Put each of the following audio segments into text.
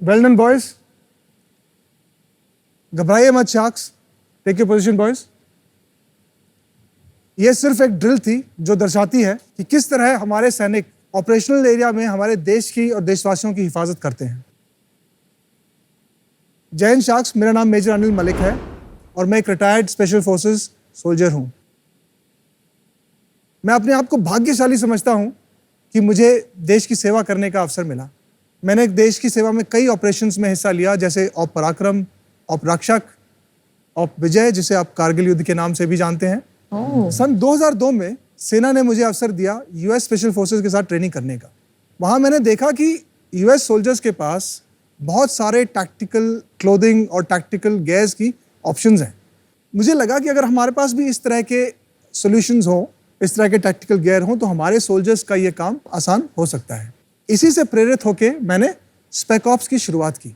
Well done boys, घबराइए मत sharks, take your position boys. ये सिर्फ एक ड्रिल थी जो दर्शाती है कि किस तरह हमारे सैनिक ऑपरेशनल एरिया में हमारे देश की और देशवासियों की हिफाजत करते हैं। जय हिंद शार्क्स, मेरा नाम मेजर अनिल मलिक है और मैं एक रिटायर्ड स्पेशल फोर्सेस सोल्जर हूं। मैं अपने आप को भाग्यशाली समझता हूं कि मुझे देश की सेवा करने का अवसर मिला। मैंने देश की सेवा में कई ऑपरेशंस में हिस्सा लिया, जैसे ऑप पराक्रम, ऑप रक्षक, ऑप विजय, जिसे आप कारगिल युद्ध के नाम से भी जानते हैं। सन 2002 में सेना ने मुझे अवसर दिया यूएस स्पेशल फोर्सेस के साथ ट्रेनिंग करने का। वहाँ मैंने देखा कि यूएस सोल्जर्स के पास बहुत सारे टैक्टिकल क्लोथिंग और टैक्टिकल गेयर्स की ऑप्शंस हैं। मुझे लगा कि अगर हमारे पास भी इस तरह के सॉल्यूशंस हों, इस तरह के टैक्टिकल गेयर हों, तो हमारे सोल्जर्स का ये काम आसान हो सकता है। इसी से प्रेरित होकर मैंने स्पेक ऑप्स की शुरुआत की।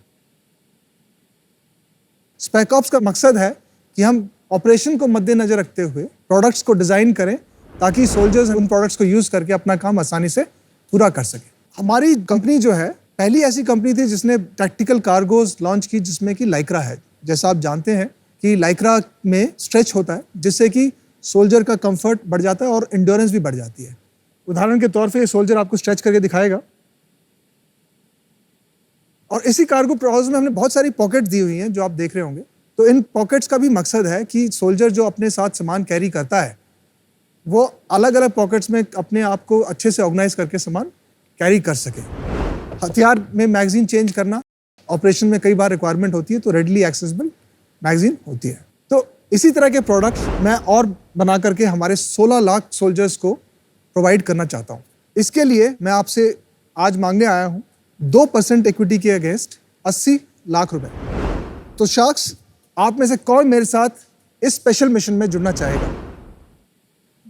स्पेक ऑप्स का मकसद है कि हम ऑपरेशन को मद्देनजर रखते हुए प्रोडक्ट्स को डिज़ाइन करें ताकि सोल्जर्स उन प्रोडक्ट्स को यूज़ करके अपना काम आसानी से पूरा कर सकें। हमारी कंपनी जो है पहली ऐसी कंपनी थी जिसने टैक्टिकल कार्गोज लॉन्च की, जिसमें कि लाइक्रा है। जैसा आप जानते हैं कि लाइक्रा में स्ट्रेच होता है, जिससे कि सोल्जर का कंफर्ट बढ़ जाता है और एंड्योरेंस भी बढ़ जाती है। उदाहरण के तौर पे ये सोल्जर आपको स्ट्रेच करके दिखाएगा। और इसी कार्गो ट्राउजर में हमने बहुत सारी पॉकेट्स दी हुई हैं जो आप देख रहे होंगे। तो इन पॉकेट्स का भी मकसद है कि सोल्जर जो अपने साथ सामान कैरी करता है वो अलग अलग पॉकेट्स में अपने आप को अच्छे से ऑर्गेनाइज करके सामान कैरी कर सके। हथियार में मैगजीन चेंज करना ऑपरेशन में कई बार रिक्वायरमेंट होती है, तो रेडली एक्सेसिबल मैगजीन होती है। तो इसी तरह के प्रोडक्ट्स मैं और बना करके हमारे 16 लाख सोल्जर्स को प्रोवाइड करना चाहता हूँ। इसके लिए मैं आपसे आज मांगने आया हूँ 2% इक्विटी के अगेंस्ट 80 लाख रुपए। तो शार्क्स, आप में से कौन मेरे साथ इस स्पेशल मिशन में जुड़ना चाहेगा?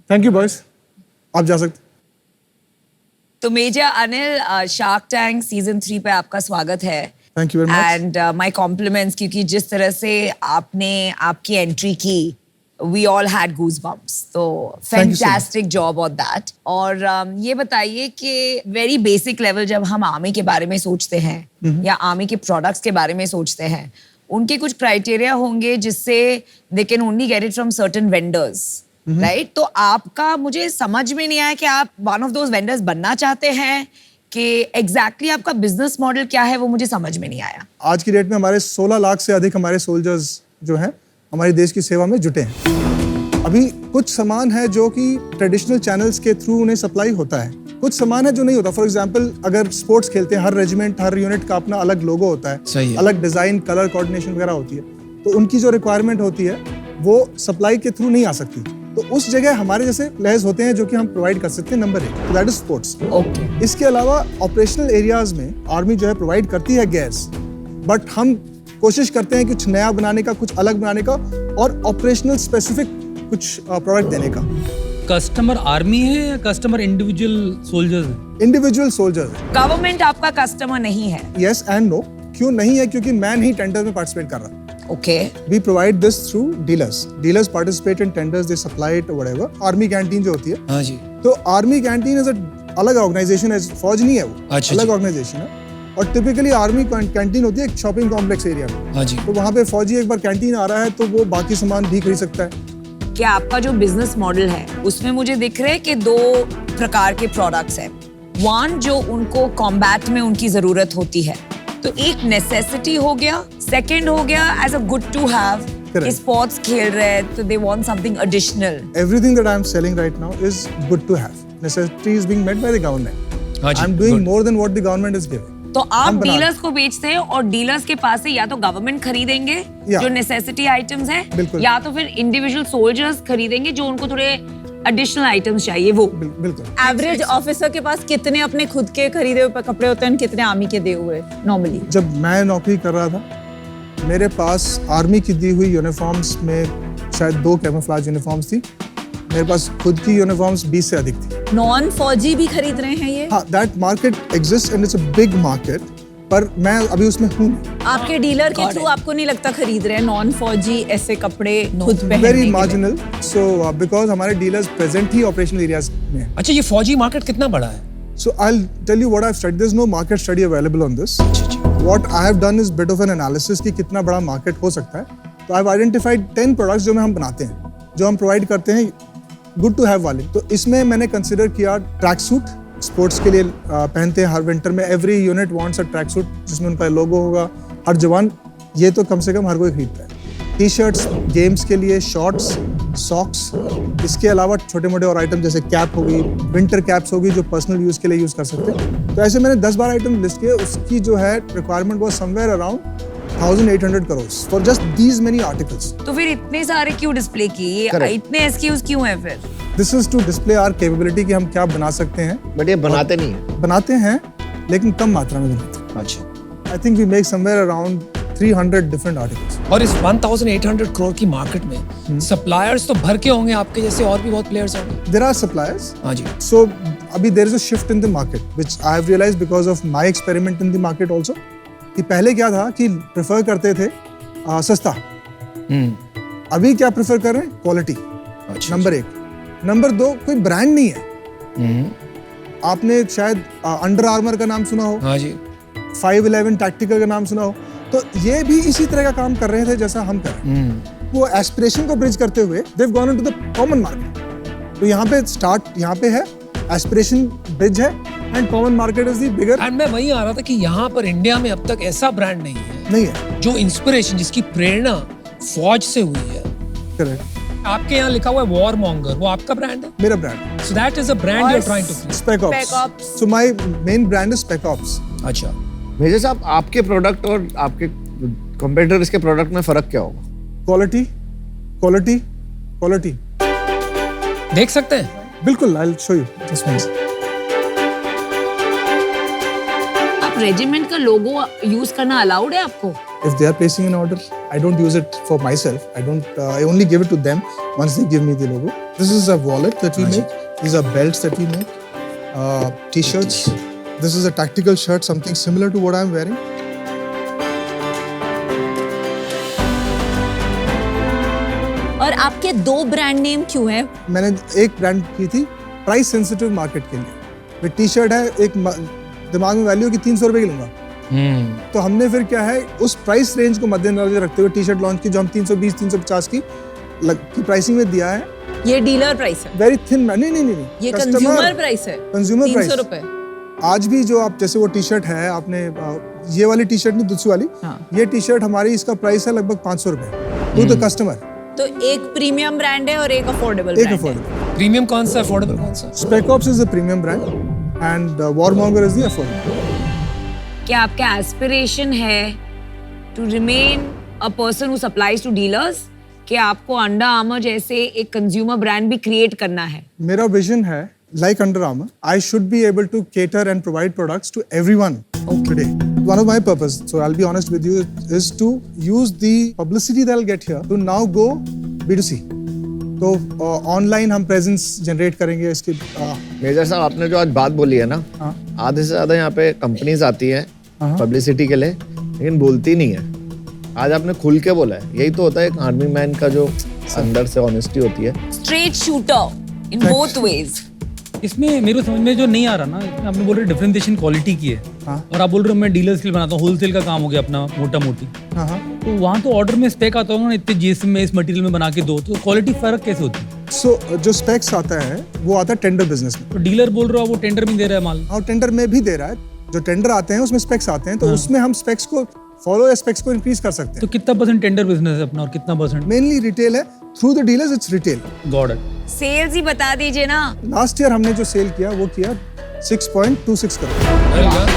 थैंक यू बॉयज, आप जा सकते। तो major Anil, shark tank season 3 पे आपका स्वागत है। Thank you very much and my compliments, क्योंकि जिस तरह से आपने आपकी एंट्री की, we all had goose bumps. तो फैंटास्टिक जॉब ऑन दैट। और ये बताइए कि वेरी बेसिक लेवल जब हम आर्मी के बारे में सोचते हैं या आर्मी के प्रोडक्ट्स के बारे में सोचते हैं, उनके कुछ क्राइटेरिया होंगे जिससे they can only get it from certain vendors, right? तो आपका मुझे समझ में नहीं आया कि आप वन ऑफ दोज वेंडर्स बनना चाहते हैं कि एग्जैक्टली आपका बिजनेस मॉडल क्या है, वो मुझे समझ में नहीं आया। आज की डेट में हमारे 16 लाख से अधिक हमारे सोल्जर्स जो हैं हमारे देश की सेवा में जुटे हैं। अभी कुछ सामान है जो कि ट्रेडिशनल चैनल्स के थ्रू उन्हें सप्लाई होता है, कुछ सामान है जो नहीं होता। फॉर एग्जांपल, अगर स्पोर्ट्स खेलते हैं, हर रेजिमेंट, हर यूनिट का अपना अलग लोगो होता है, अलग डिजाइन, कलर कोऑर्डिनेशन वगैरह होती है। तो उनकी जो रिक्वायरमेंट होती है वो सप्लाई के थ्रू नहीं आ सकती। तो उस जगह हमारे जैसे प्लेयर्स होते हैं जो कि हम प्रोवाइड कर सकते हैं। Number 1, that is sports. इसके अलावा ऑपरेशनल एरियाज में आर्मी जो है प्रोवाइड करती है गैस, बट हम कोशिश करते हैं कुछ नया बनाने का, कुछ अलग बनाने का और ऑपरेशनल स्पेसिफिक कुछ प्रोडक्ट देने का। कस्टमर आर्मी है या कस्टमर इंडिविजुअल सोल्जर्स है? Individual soldiers. गवर्नमेंट आपका कस्टमर नहीं है? Yes and no. क्यों नहीं है? क्योंकि मैं नहीं टेंडर में पार्टिसिपेट कर रहा। Okay. We provide this through dealers. Dealers participate in tenders, they supply it or whatever. Army canteen जो होती है, हाँ जी। तो आर्मी कैंटीन इज अलग ऑर्गेनाइजेशन है, फौज नहीं है वो, अच्छा अलग ऑर्गेनाइजेशन है। और टिपिकली आर्मी कैंटीन होती है एक शॉपिंग कॉम्प्लेक्स एरिया में। हाँ जी। तो वहाँ पे फौजी एक बार कैंटीन आ रहा है तो वो बाकी सामान भी खरीद सकता है। क्या आपका जो बिजनेस मॉडल है उसमें मुझे दिख रहा है कि 2 प्रकार के प्रोडक्ट्स हैं। वन, जो उनको कॉम्बैट में उनकी जरूरत होती है, तो एक नेसेसिटी हो गया। सेकंड हो गया as a good to have, कि स्पोर्ट्स खेल रहे हैं तो they want something additional. Everything that I am selling right now is good to have. Necessity is being met by the government. हाँ जी, I am doing good. more than what the government is giving. तो आप dealers को बेचते हैं और dealers के पास से या तो गवर्नमेंट खरीदेंगे जो नेसेसिटी आइटम्स हैं, या तो फिर इंडिविजुअल सोल्जर्स खरीदेंगे जो उनको थोड़े एडिशनल आइटम्स चाहिए वो। बिल्कुल। एवरेज ऑफिसर के पास कितने अपने खुद के खरीदे हुए कपड़े होते हैं, कितने आर्मी के दिए हुए नॉर्मली? जब मैं नौकरी कर रहा था, मेरे पास आर्मी की दी हुई यूनिफॉर्म्स में शायद 2 कैमोफ्लेज यूनिफॉर्म्स थी। मेरे पास खुद की यूनिफॉर्म्स 20 से अधिक थी। नॉन फौजी भी खरीद रहे हैं ये? हाँ, that market exist and it's a big market, पर मैं अभी उसमें हूँ। आपके डीलर के थ्रू आपको नहीं लगता खरीद रहे हैं नॉन फौजी ऐसे कपड़े खुद पहनने के लिए? Very marginal. सो बिकॉज हमारे डीलर्स प्रेजेंट ही ऑपरेशनल एरियाज में हैं। अच्छा, ये फौजी मार्केट कितना बड़ा है? So I'll tell you what I've studied. There's no market study available on this. what I have done is bit of an analysis कि कितना बड़ा market हो सकता है. तो I've identified 10 products जो हम बनाते हैं, जो हम provide करते हैं good to have वाले. तो इसमें मैंने consider किया track suit, sports के लिए पहनते हैं हर winter में. Every unit wants a track suit जिसमें उनका logo होगा. हर जवान ये तो कम से कम हर कोई खरीदता है. टी शर्ट्स गेम्स के लिए, शॉर्ट्स, सॉक्स, इसके अलावा छोटे मोटे और आइटम जैसे कैप होगी, विंटर कैप्स होगी जो पर्सनल यूज़ के लिए यूज़ कर सकते हैं. तो ऐसे मैंने 10-12 आइटम लिस्ट किए. उसकी जो है रिक्वायरमेंट वो somewhere around 1800 crores for just these many articles. तो फिर इतने सारे क्यों डिस्प्ले किए, इतने एसक्यूज क्यों हैं फिर? This is to display our capability कि हम क्या बना सकते हैं. बट ये बनाते नहीं है. बनाते हैं लेकिन कम मात्रा में बनाते हैं. अच्छा. I think we make somewhere around 300 different articles. और इस 1800 करोड़ की मार्केट में सप्लायर्स तो भर के होंगे आपके जैसे, और भी बहुत प्लेयर्स होंगे. There are suppliers. हाँ जी. So अभी there is a shift in the market which I have realized because of my experiment in the market also कि पहले क्या था कि प्रेफर करते थे सस्ता. अभी क्या प्रेफर कर रहे हैं? क्वालिटी. अच्छा. नंबर 1. नंबर 2, कोई ब्रांड नहीं है. आपने शायद अंडर आर्मर का नाम सुना हो. हाँ जी. 511 टैक्टिकल का नाम सुना हो. तो ये भी इसी तरह का काम कर रहे थे जैसा हम कर रहे हैं. वो एस्पिरेशन को ब्रिज करते हुए they've gone into the common market. तो यहाँ पे स्टार्ट यहाँ पे है, एस्पिरेशन ब्रिज है and common market is the bigger. And मैं वही आ रहा था कि यहाँ पर इंडिया में अब तक ऐसा ब्रांड नहीं है जो इंस्पिरेशन, जिसकी प्रेरणा फौज से हुई है. करेक्ट. आपके यहाँ लिखा हुआ है वॉर मॉन्गर, वो आपका ब्रांड है? मेरा brand. So that is a brand you are trying to. Spec ops. So my main brand is spec ops. अच्छा. मेजर साहब, आपके प्रोडक्ट और आपके कंपेटिटर्स के प्रोडक्ट में फर्क क्या होगा? Quality, quality, quality. देख सकते हैं? बिल्कुल. I will show you just once. आप रेजिमेंट का लोगो यूज करना अलाउड है आपको? If they are placing an order, I don't use it for myself. I only give it to them once they give me the logo. This is a wallet that we make. These are belts that we make. T-shirts. This is a tactical shirt, something similar to what I'm wearing. और आपके 2 brand name क्यों है? मैंने एक brand की थी price sensitive market के लिए. वे टी शर्ट है, एक दिमाग में वैल्यू की 300 रुपए की लूंगा. तो हमने फिर क्या है, उस प्राइस रेंज को मद्देनजर रखते हुए टी शर्ट लॉन्च की जो हम 320-350 की प्राइसिंग में दिया है. ये डीलर प्राइस है? Very thin. नहीं, ये कंज्यूमर प्राइस है. कंज्यूमर प्राइस 300 रुपए. आज भी जो आप जैसे वो टी शर्ट है, आपने ये वाली टी शर्ट नहीं, दूसरी वाली. हाँ. ये टी शर्ट हमारी, इसका प्राइस है लगभग 500 रुपए टू द कस्टमर. तो एक प्रीमियम ब्रांड है और एक अफोर्डेबल एक ब्रांड है. अफोर्डेबल. प्रीमियम कौन सा, अफोर्डेबल कौन सा? Spec Ops is the premium brand and Warmonger is the affordable. क्या आपका एस्पिरेशन है to remain a person who supplies to dealers, कि आपको अंडर आर्मर जैसे एक कंज्यूमर ब्रांड भी क्रिएट करना है? मेरा विजन है, like Under Armour, I should be able to cater and provide products to everyone today. One of my purpose, so I'll be honest with you, is to use the publicity that I'll get here to now go B2C. तो online हम presence generate करेंगे इसके. Major साहब, आपने जो आज बात बोली है ना, आधे से ज्यादा यहाँ पे कंपनीज आती हैं पब्लिसिटी के लिए, लेकिन बोलती नहीं है. आज आपने खुल के बोला है. यही तो होता है एक आर्मी मैन का जो अंदर से ऑनेस्टी होती है. Straight shooter in both ways. इसमें मेरे समझ में जो नहीं आ रहा ना, आपने बोल रहे डिफरेंशिएशन क्वालिटी की है. और आप बोल रहे हो मैं डीलर्स के लिए बनाता हूँ, होलसेल का काम हो गया अपना मोटा मोटी. तो वहाँ तो ऑर्डर में स्पेक आता होगा ना, इतने जीएसएम में इस मटेरियल में बना के दो, तो क्वालिटी फर्क कैसे होती है? सो जो स्पेक्स आता है वो आता है टेंडर बिजनेस में. तो डीलर बोल रहा है वो टेंडर में दे रहा है माल. और टेंडर में भी दे रहा है. जो टेंडर आते हैं उसमें स्पेक्स आते हैं, तो उसमें हम स्पेक्स को फॉलो या स्पेक्स को इंक्रीज कर सकते हैं. तो कितना परसेंट टेंडर बिजनेस है अपना और कितना परसेंट मेनली रिटेल है. Through the dealers it's retail. Got it. Sales ही बता दीजिए ना. लास्ट ईयर हमने जो सेल किया वो किया 6.26 करोड़. Well done.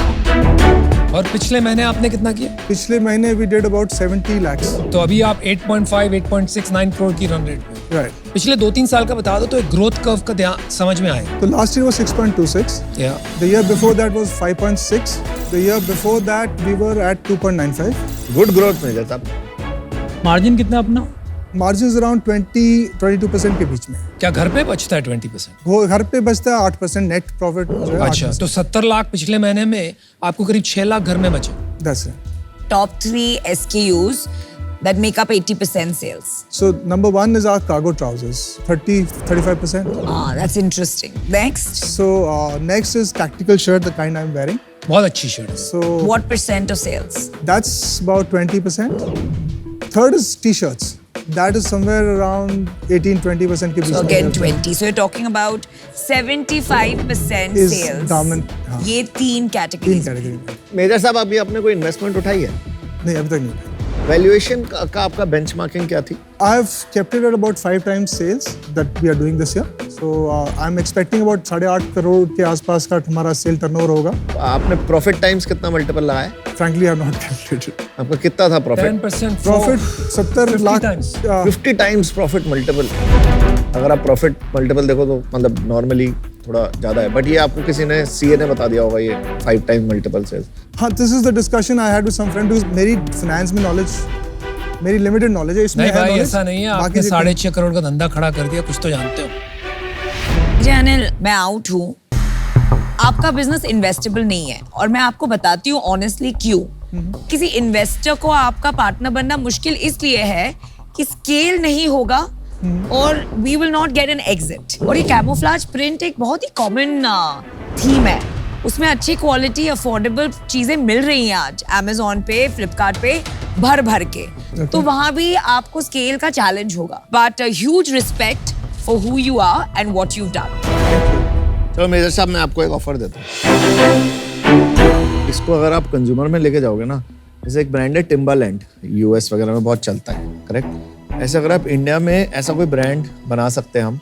और पिछले महीने आपने कितना किया? पिछले महीने we did about 70 lakhs. तो अभी आप 8.5, 8.69 करोड़ की रन रेट पे. Right. पिछले 2-3 साल का बता दो तो एक ग्रोथ कर्व का ध्यान समझ में आएगा. So last year was 6.26. Yeah. The year before that was 5.6. The year before that we were at 2.95. Good growth major साहब. मार्जिन कितना अपना? Margins around 20-22% के बीच में. क्या घर पे बचता है 20%? वो घर पे बचता है 8%. नेट प्रॉफिट जो है अच्छा, 8%. तो 70 लाख पिछले महीने में आपको करीब 6 लाख घर में बचे. That's it. Top 3 SKUs that make up 80% sales. So number 1 is our cargo trousers, 30-35%. That's interesting. Next. So next is tactical shirt, the kind I'm wearing. बहुत अच्छी शर्ट है। So What percent of sales? that's about 20%. Third is t-shirts. That is somewhere around 18-20% के बीच So में again रहता है. 20. So you're talking about 75% Is sales. garment, हाँ. ये 3 तीन categories. कैटेगरी. मेजर साहब अभी आपने कोई इन्वेस्टमेंट उठाई है? नहीं अभी तक नहीं. वैल्यूएशन का आपका बेंचमार्किंग क्या थी? I have kept it at about 5 times sales that we are doing this year. So I'm expecting about 8.5 crore के आसपास का हमारा सेल टर्नओवर होगा. आपने प्रॉफिट टाइम्स कितना मल्टीपल लगाया? Frankly, I have not calculated. आपका कितना था profit? 10% Profit 70 lakh. times. 50 times profit multiple. अगर आप प्रॉफिट मल्टीपल देखो तो मतलब नॉर्मली थोड़ा ज्यादा है, बट ये आपको किसी ने सीए ने बता दिया होगा ये 5 टाइम्स मल्टीपल सेल्स। हाँ, this is the discussion I had with some friend who's मेरी finance में knowledge, मेरी limited knowledge है इसमें. नहीं है भाई knowledge. ऐसा नहीं है, बाकी आपने जितने- 6.5 करोड़ का धंधा खड़ा कर दिया, कुछ तो जानते हो। जी अनिल, मैं आउट हूँ। आपका बिजनेस इन्वेस्टेबल नहीं है और मैं आपको बताती हूँ ऑनेस्टली क्यों। किसी इन्वेस्टर को आपका पार्टनर बनना मुश्किल इसलिए है कि स्केल नहीं होगा और we will not get an exit. और ये कैमोफ्लेज प्रिंट एक बहुत ही कॉमन थीम है, उसमें अच्छी क्वालिटी अफोर्डेबल चीजें मिल रही हैं आज Amazon पे, फ्लिपकार्ट पे भर भर के। तो वहां भी आपको स्केल का चैलेंज होगा, but huge respect for who you are and what you done. चलो मेजर साहब मैं आपको एक ऑफर देता हूँ। इसको अगर आप कंज्यूमर में लेके जाओगे ना, जैसे एक ब्रांड है टिम्बरलैंड, यूएस वगैरह में बहुत चलता है, करेक्ट? ऐसे अगर आप इंडिया में ऐसा कोई ब्रांड बना सकते हैं हम,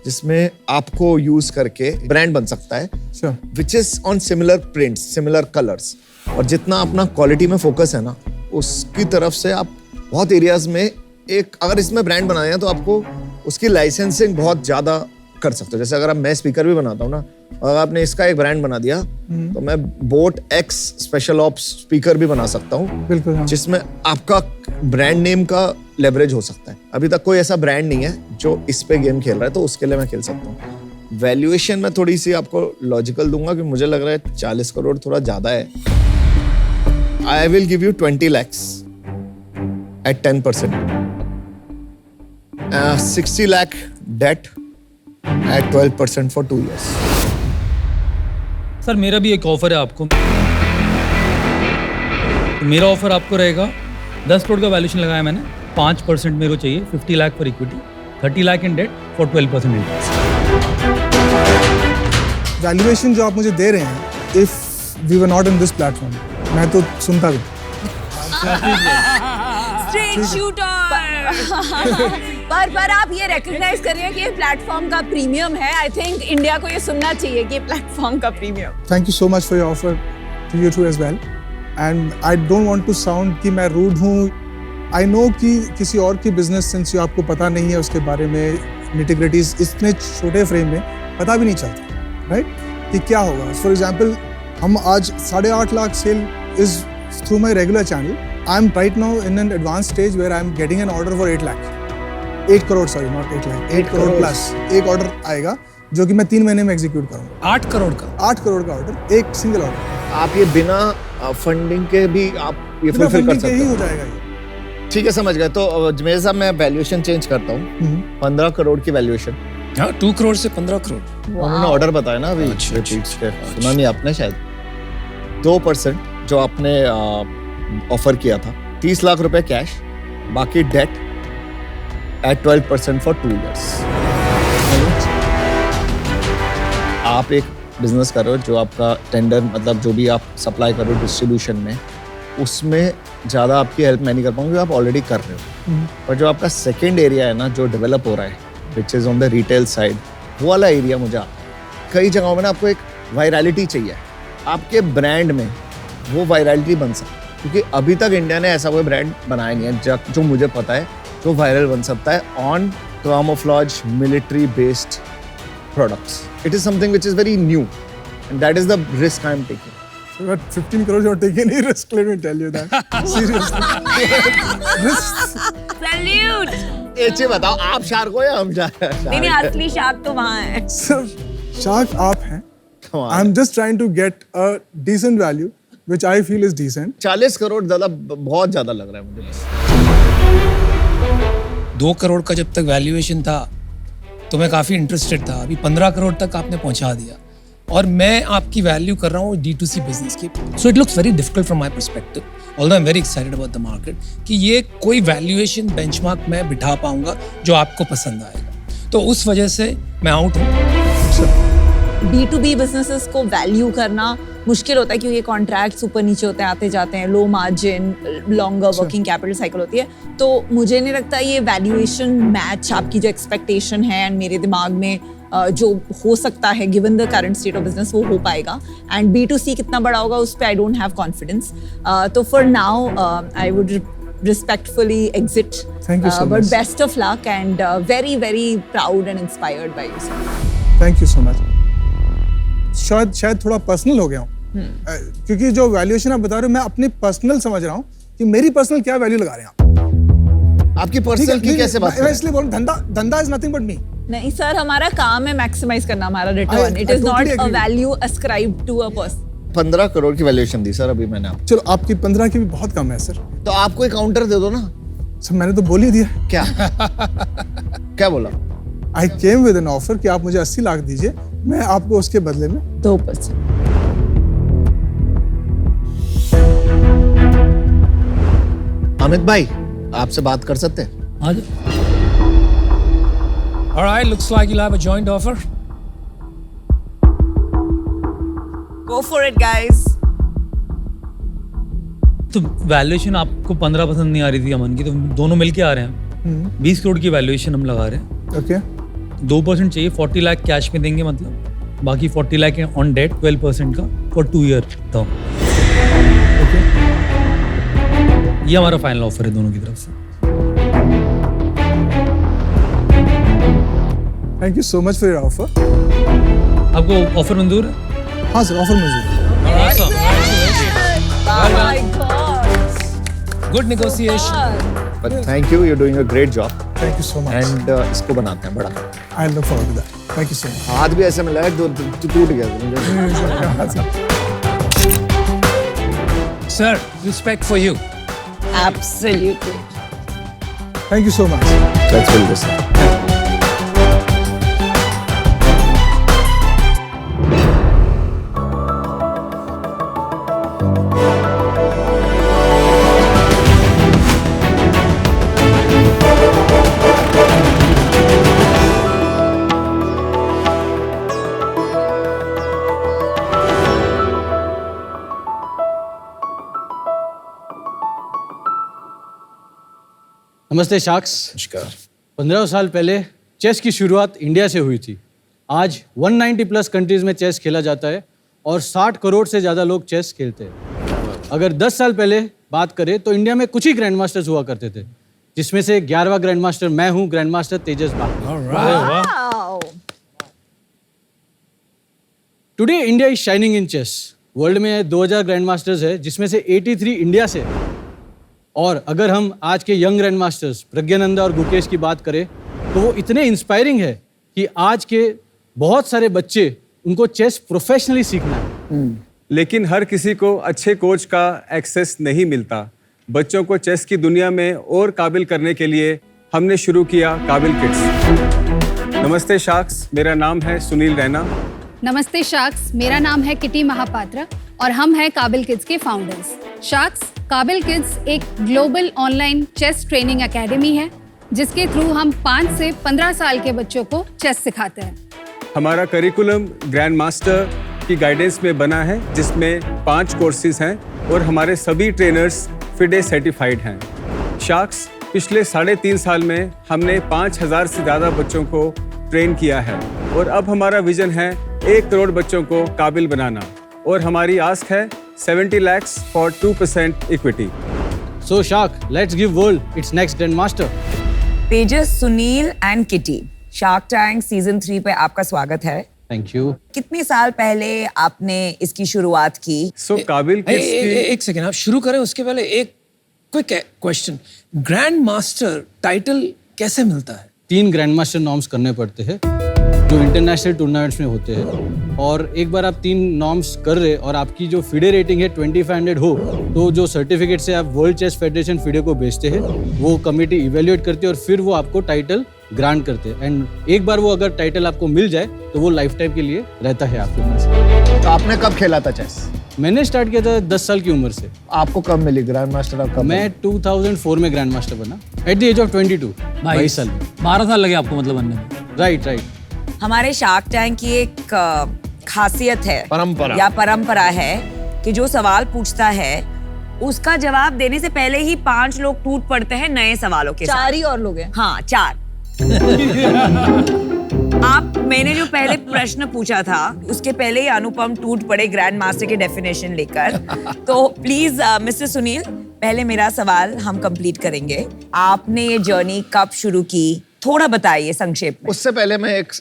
जिसमें आपको यूज करके ब्रांड बन सकता है Sure. Which is on similar prints, similar colours, और जितना अपना क्वालिटी में फोकस है ना, उसकी तरफ से आप बहुत एरियाज में एक अगर इसमें ब्रांड बनाए हैं तो आपको उसकी लाइसेंसिंग बहुत ज्यादा कर सकते हो। जैसे अगर मैं स्पीकर भी बनाता हूँ ना, अगर आपने इसका एक ब्रांड बना दिया तो मैं boat x special ops speaker भी बना सकता हूँ, बिल्कुल हाँ. जिसमें आपका ब्रांड नेम का लेवरेज हो सकता है। अभी तक कोई ऐसा ब्रांड नहीं है जो इस पे गेम खेल रहा है, तो उसके लिए मैं खेल सकता हूँ। वैल्यूएशन में थोड़ी सी आपको लॉजिकल दूंगा कि मुझे लग रहा है 40 करोड़ थोड़ा ज्यादा है। I will give you 20 lakhs at 10%. 60 lakh debt at 12% for 2 years. Sir मेरा भी एक ऑफर है आपको। तो मेरा ऑफर आपको रहेगा 10 करोड़ का वैल्यूएशन लगाया मैंने, 5% मेरे को चाहिए, 50 lakh for equity, 30 lakh in debt for 12% interest. Valuation जो आप मुझे दे रहे हैं, if we were not in this platform, मैं तो सुनता भी. Straight shooter. पर आप ये रिकॉग्नाइज करिए कि ये प्लेटफॉर्म का प्रीमियम है। आई थिंक इंडिया को ये सुनना चाहिए कि प्लेटफॉर्म का premium. Thank you so much for your offer to you too as well. And I don't want to sound कि मैं rude हूँ. I know कि किसी और की business sense जो आपको पता नहीं है उसके बारे में, nitty-gritties इतने छोटे फ्रेम में पता भी नहीं चलता, right? कि क्या होगा. For example, हम आज 8.5 lakh sale is through my regular channel. I'm right now in an advanced stage where I'm getting an order for 8 lakh. 8 crore sorry, not 8 lakh. 8 crore plus एक ऑर्डर आएगा जो कि मैं 3 महीने में एग्जीक्यूट करूंगा. 8 करोड़ का 8 करोड़ का ऑर्डर, एक सिंगल ऑर्डर. आप ये बिना फंडिंग के भी आप ये फुलफिल कर सकते ही हो। हो जाएगा ये. ठीक है, समझ गए। तो जमेर साहब मैं वैल्यूएशन चेंज करता हूँ, 15 करोड़ की वैल्यूएशन। हाँ, 2 करोड़ से 15 करोड़। उन्होंने ऑर्डर बताया ना अभी, अच्छा, repeats के, सुना नहीं आपने शायद। 2% जो आपने ऑफर किया था, 30 लाख रुपए कैश, बाकी डेट एट 12% फॉर 2 years. आप एक बिजनेस कर रहे हो जो आपका टेंडर मतलब जो भी आप सप्लाई कर रहे हो डिस्ट्रीब्यूशन में, उसमें ज़्यादा आपकी हेल्प मैं नहीं कर पाऊंगी, आप ऑलरेडी कर रहे हो। पर जो आपका सेकेंड एरिया है ना जो डेवलप हो रहा है, which is on the retail side, वो वाला एरिया मुझे कई जगहों में ना आपको एक वायरलिटी चाहिए, आपके ब्रांड में वो वायरलिटी बन सकती है, क्योंकि अभी तक इंडिया ने ऐसा कोई ब्रांड बनाया नहीं है जो मुझे पता है जो वायरल बन सकता है on camouflage military based products. It is something which is very new and that is the risk I am taking. So at 15 crores you're taking any risk, let me tell you that. Seriously. Risks. Salute. ऐसे बताओ, आप shark हो या हम shark? नहीं असली shark तो वहाँ है। Sir, shark आप हैं. कमाल। I'm just trying to get a decent value, which I feel is decent. 40 crore ज्यादा, बहुत ज्यादा लग रहा है मुझे बस। 2 करोड़ का जब तक वैल्यूएशन था तो मैं काफ़ी इंटरेस्टेड था। अभी 15 करोड़ तक आपने पहुंचा दिया। और मैं आपकी वैल्यू कर रहा हूँ D2C बिजनेस की. So it looks very difficult from my perspective, although I am very excited about the market, कि ये कोई वैल्यूएशन बेंचमार्क मैं बिठा पाऊंगा जो आपको पसंद आएगा. तो उस वजह से मैं आउट हूँ. B2B बिजनेसेस को वैल्यू करना मुश्किल होता है क्योंकि कॉन्ट्रैक्ट्स ऊपर नीचे होते हैं, आते जाते हैं, low margin, longer working capital cycle होती है. तो मुझे नहीं लगता ये वैल्यूएशन मैच आपकी जो एक्सपेक्टेशन है एंड मेरे दिमाग में जो हो सकता है given the current state of business वो हो पाएगा. एंड B2C कितना बड़ा होगा उस पर आई डोंट हैव कॉन्फिडेंस. तो for now I would respectfully exit. Thank you so but much. best of luck and very very proud and inspired by you, sir. Thank you so much. शायद थोड़ा personal हो गया हूँ क्योंकि जो valuation आप बता रहे हो मैं अपने पर्सनल समझ रहा हूँ कि मेरी पर्सनल क्या वैल्यू लगा रहे हैं आप. आपकी पर्सनल की कैसे बात मैं इसलिए बोल रहा हूँ धंधा इज नथिंग बट मी. नहीं सर, हमारा काम है मैक्सिमाइज करना हमारा return. It is not a value ascribed to a person. 15 crore की वैल्यूएशन दी सर अभी मैंने आपको. चलो आपकी 15 की भी बहुत कम है सर. तो आपको एक काउंटर दे दो ना. सर मैंने तो बोल ही दिया. क्या क्या बोला? आई केम विद एन ऑफर कि आप मुझे 80 लाख दीजिए, मैं आपको उसके बदले में 2%. अमित भाई आपसे बात कर सकते हैं? आज Alright, looks like you'll have a joint offer. Go for it, guys. तो वैल्यूएशन आपको 15 पसंद नहीं आ रही थी अमन की, तो दोनों मिलके आ रहे हैं. 20 करोड़ की वैल्यूएशन हम लगा रहे हैं. ओके 2% चाहिए, 40 लाख कैश में देंगे, मतलब बाकी 40 लाख ऑन डेट 12% का फॉर 2 ईयर टर्म. ये हमारा फाइनल ऑफर है दोनों की तरफ से. Thank you so much for your offer. आपको ऑफर मंजूर है? हाँ सर ऑफर मंजूर है. Oh my God. Good negotiation. But thank you, you're doing a great job. Thank you so much. And इसको बनाते हैं बड़ा. I look forward to that. Thank you so much. हाथ भी ऐसे मिला है टूट गया. Sir, respect for you. Absolutely. Thank you so much. Let's build this up. नमस्ते शाक्स. 15 साल पहले चेस की शुरुआत इंडिया से हुई थी. आज 190 प्लस कंट्रीज में चेस खेला जाता है और 60 करोड़ से ज़्यादा लोग चेस खेलते हैं. अगर 10 साल पहले बात करें तो इंडिया में कुछ ही ग्रैंड मास्टर्स हुआ करते थे, जिसमें से 11वां ग्रैंड मास्टर मैं हूँ, grand master Tejas Bag. Wow. Today India is shining in chess. World में 2000 ग्रैंड मास्टर्स है, जिसमें से 83 इंडिया से. और अगर हम आज के यंग ग्रैंड मास्टर्स प्रज्ञानंदा और गुकेश की बात करें तो वो इतने इंस्पायरिंग है कि आज के बहुत सारे बच्चे उनको चेस प्रोफेशनली सीखना है. लेकिन हर किसी को अच्छे कोच का एक्सेस नहीं मिलता. बच्चों को चेस की दुनिया में और काबिल करने के लिए हमने शुरू किया काबिल किड्स. नमस्ते शाक्स, मेरा नाम है सुनील रैना. नमस्ते शाक्स, मेरा नाम है किटी महापात्रा और हम हैं काबिल किड्स के फाउंडर्स. शाक्स, काबिल किड्स एक global online chess training academy है जिसके थ्रू हम 5 से 15 साल के बच्चों को चेस सिखाते हैं. हमारा करिकुलम ग्रैंड मास्टर की गाइडेंस में बना है, जिसमें 5 कोर्सेज हैं और हमारे सभी ट्रेनर्स फिडे सर्टिफाइड हैं. शाक्स, पिछले 3.5 साल में हमने 5000 से ज़्यादा बच्चों को ट्रेन किया है और अब हमारा विजन है 1 करोड़ बच्चों को काबिल बनाना और हमारी आस्क है 70 lakhs for 2% equity. So Shark, let's give world its next grandmaster. Tejas, Sunil and kitty, shark tank season 3 पे आपका स्वागत है. Thank you. कितने साल पहले आपने इसकी शुरुआत की? So काबिल किड्स की एक सेकेंड, आप शुरू करें उसके पहले एक quick question. Grand master title कैसे मिलता है? 3 ग्रैंड मास्टर नॉर्म्स करने पड़ते हैं जो इंटरनेशनल टूर्नामेंट्स में होते हैं. और एक बार आप 3 नॉर्म्स कर रहे और आपकी जो फिडे रेटिंग है 2500 हो तो जो सर्टिफिकेट से आप वर्ल्ड चेस फेडरेशन फिडे को भेजते हैं, वो कमेटी इवेल्युएट करती है और फिर वो आपको टाइटल ग्रांट करते हैं एंड एक बार वो अगर टाइटल आपको मिल जाए तो वो लाइफ टाइम के लिए रहता है आपके पास। तो आपने कब खेला था चेस? मैंने स्टार्ट किया था 10 साल की उम्र से। आपको कब मिली ग्रैंड मास्टर? आप कब मैं 2004 में ग्रैंड मास्टर बना एट द एज ऑफ 22, 22 साल में। 12 साल लगे आपको मतलब बनने में? राइट। हमारे शार्क टैंक की एक खासियत है परंपरा या परंपरा है कि जो सवाल पूछता है उसका जवाब देने से पहले ही 5 लोग टूट पड़ते हैं नए सवालों के साथ। 4 ही और लोग हैं। हाँ 4। मैंने जो पहले प्रश्न पूछा था उसके पहले ही अनुपम टूट पड़े ग्रैंड मास्टर के डेफिनेशन लेकर। तो प्लीज मिस्टर सुनील, पहले मेरा सवाल हम कंप्लीट करेंगे। आपने ये जर्नी कब शुरू की, थोड़ा बताइए संक्षेप में। उससे पहले मैं एक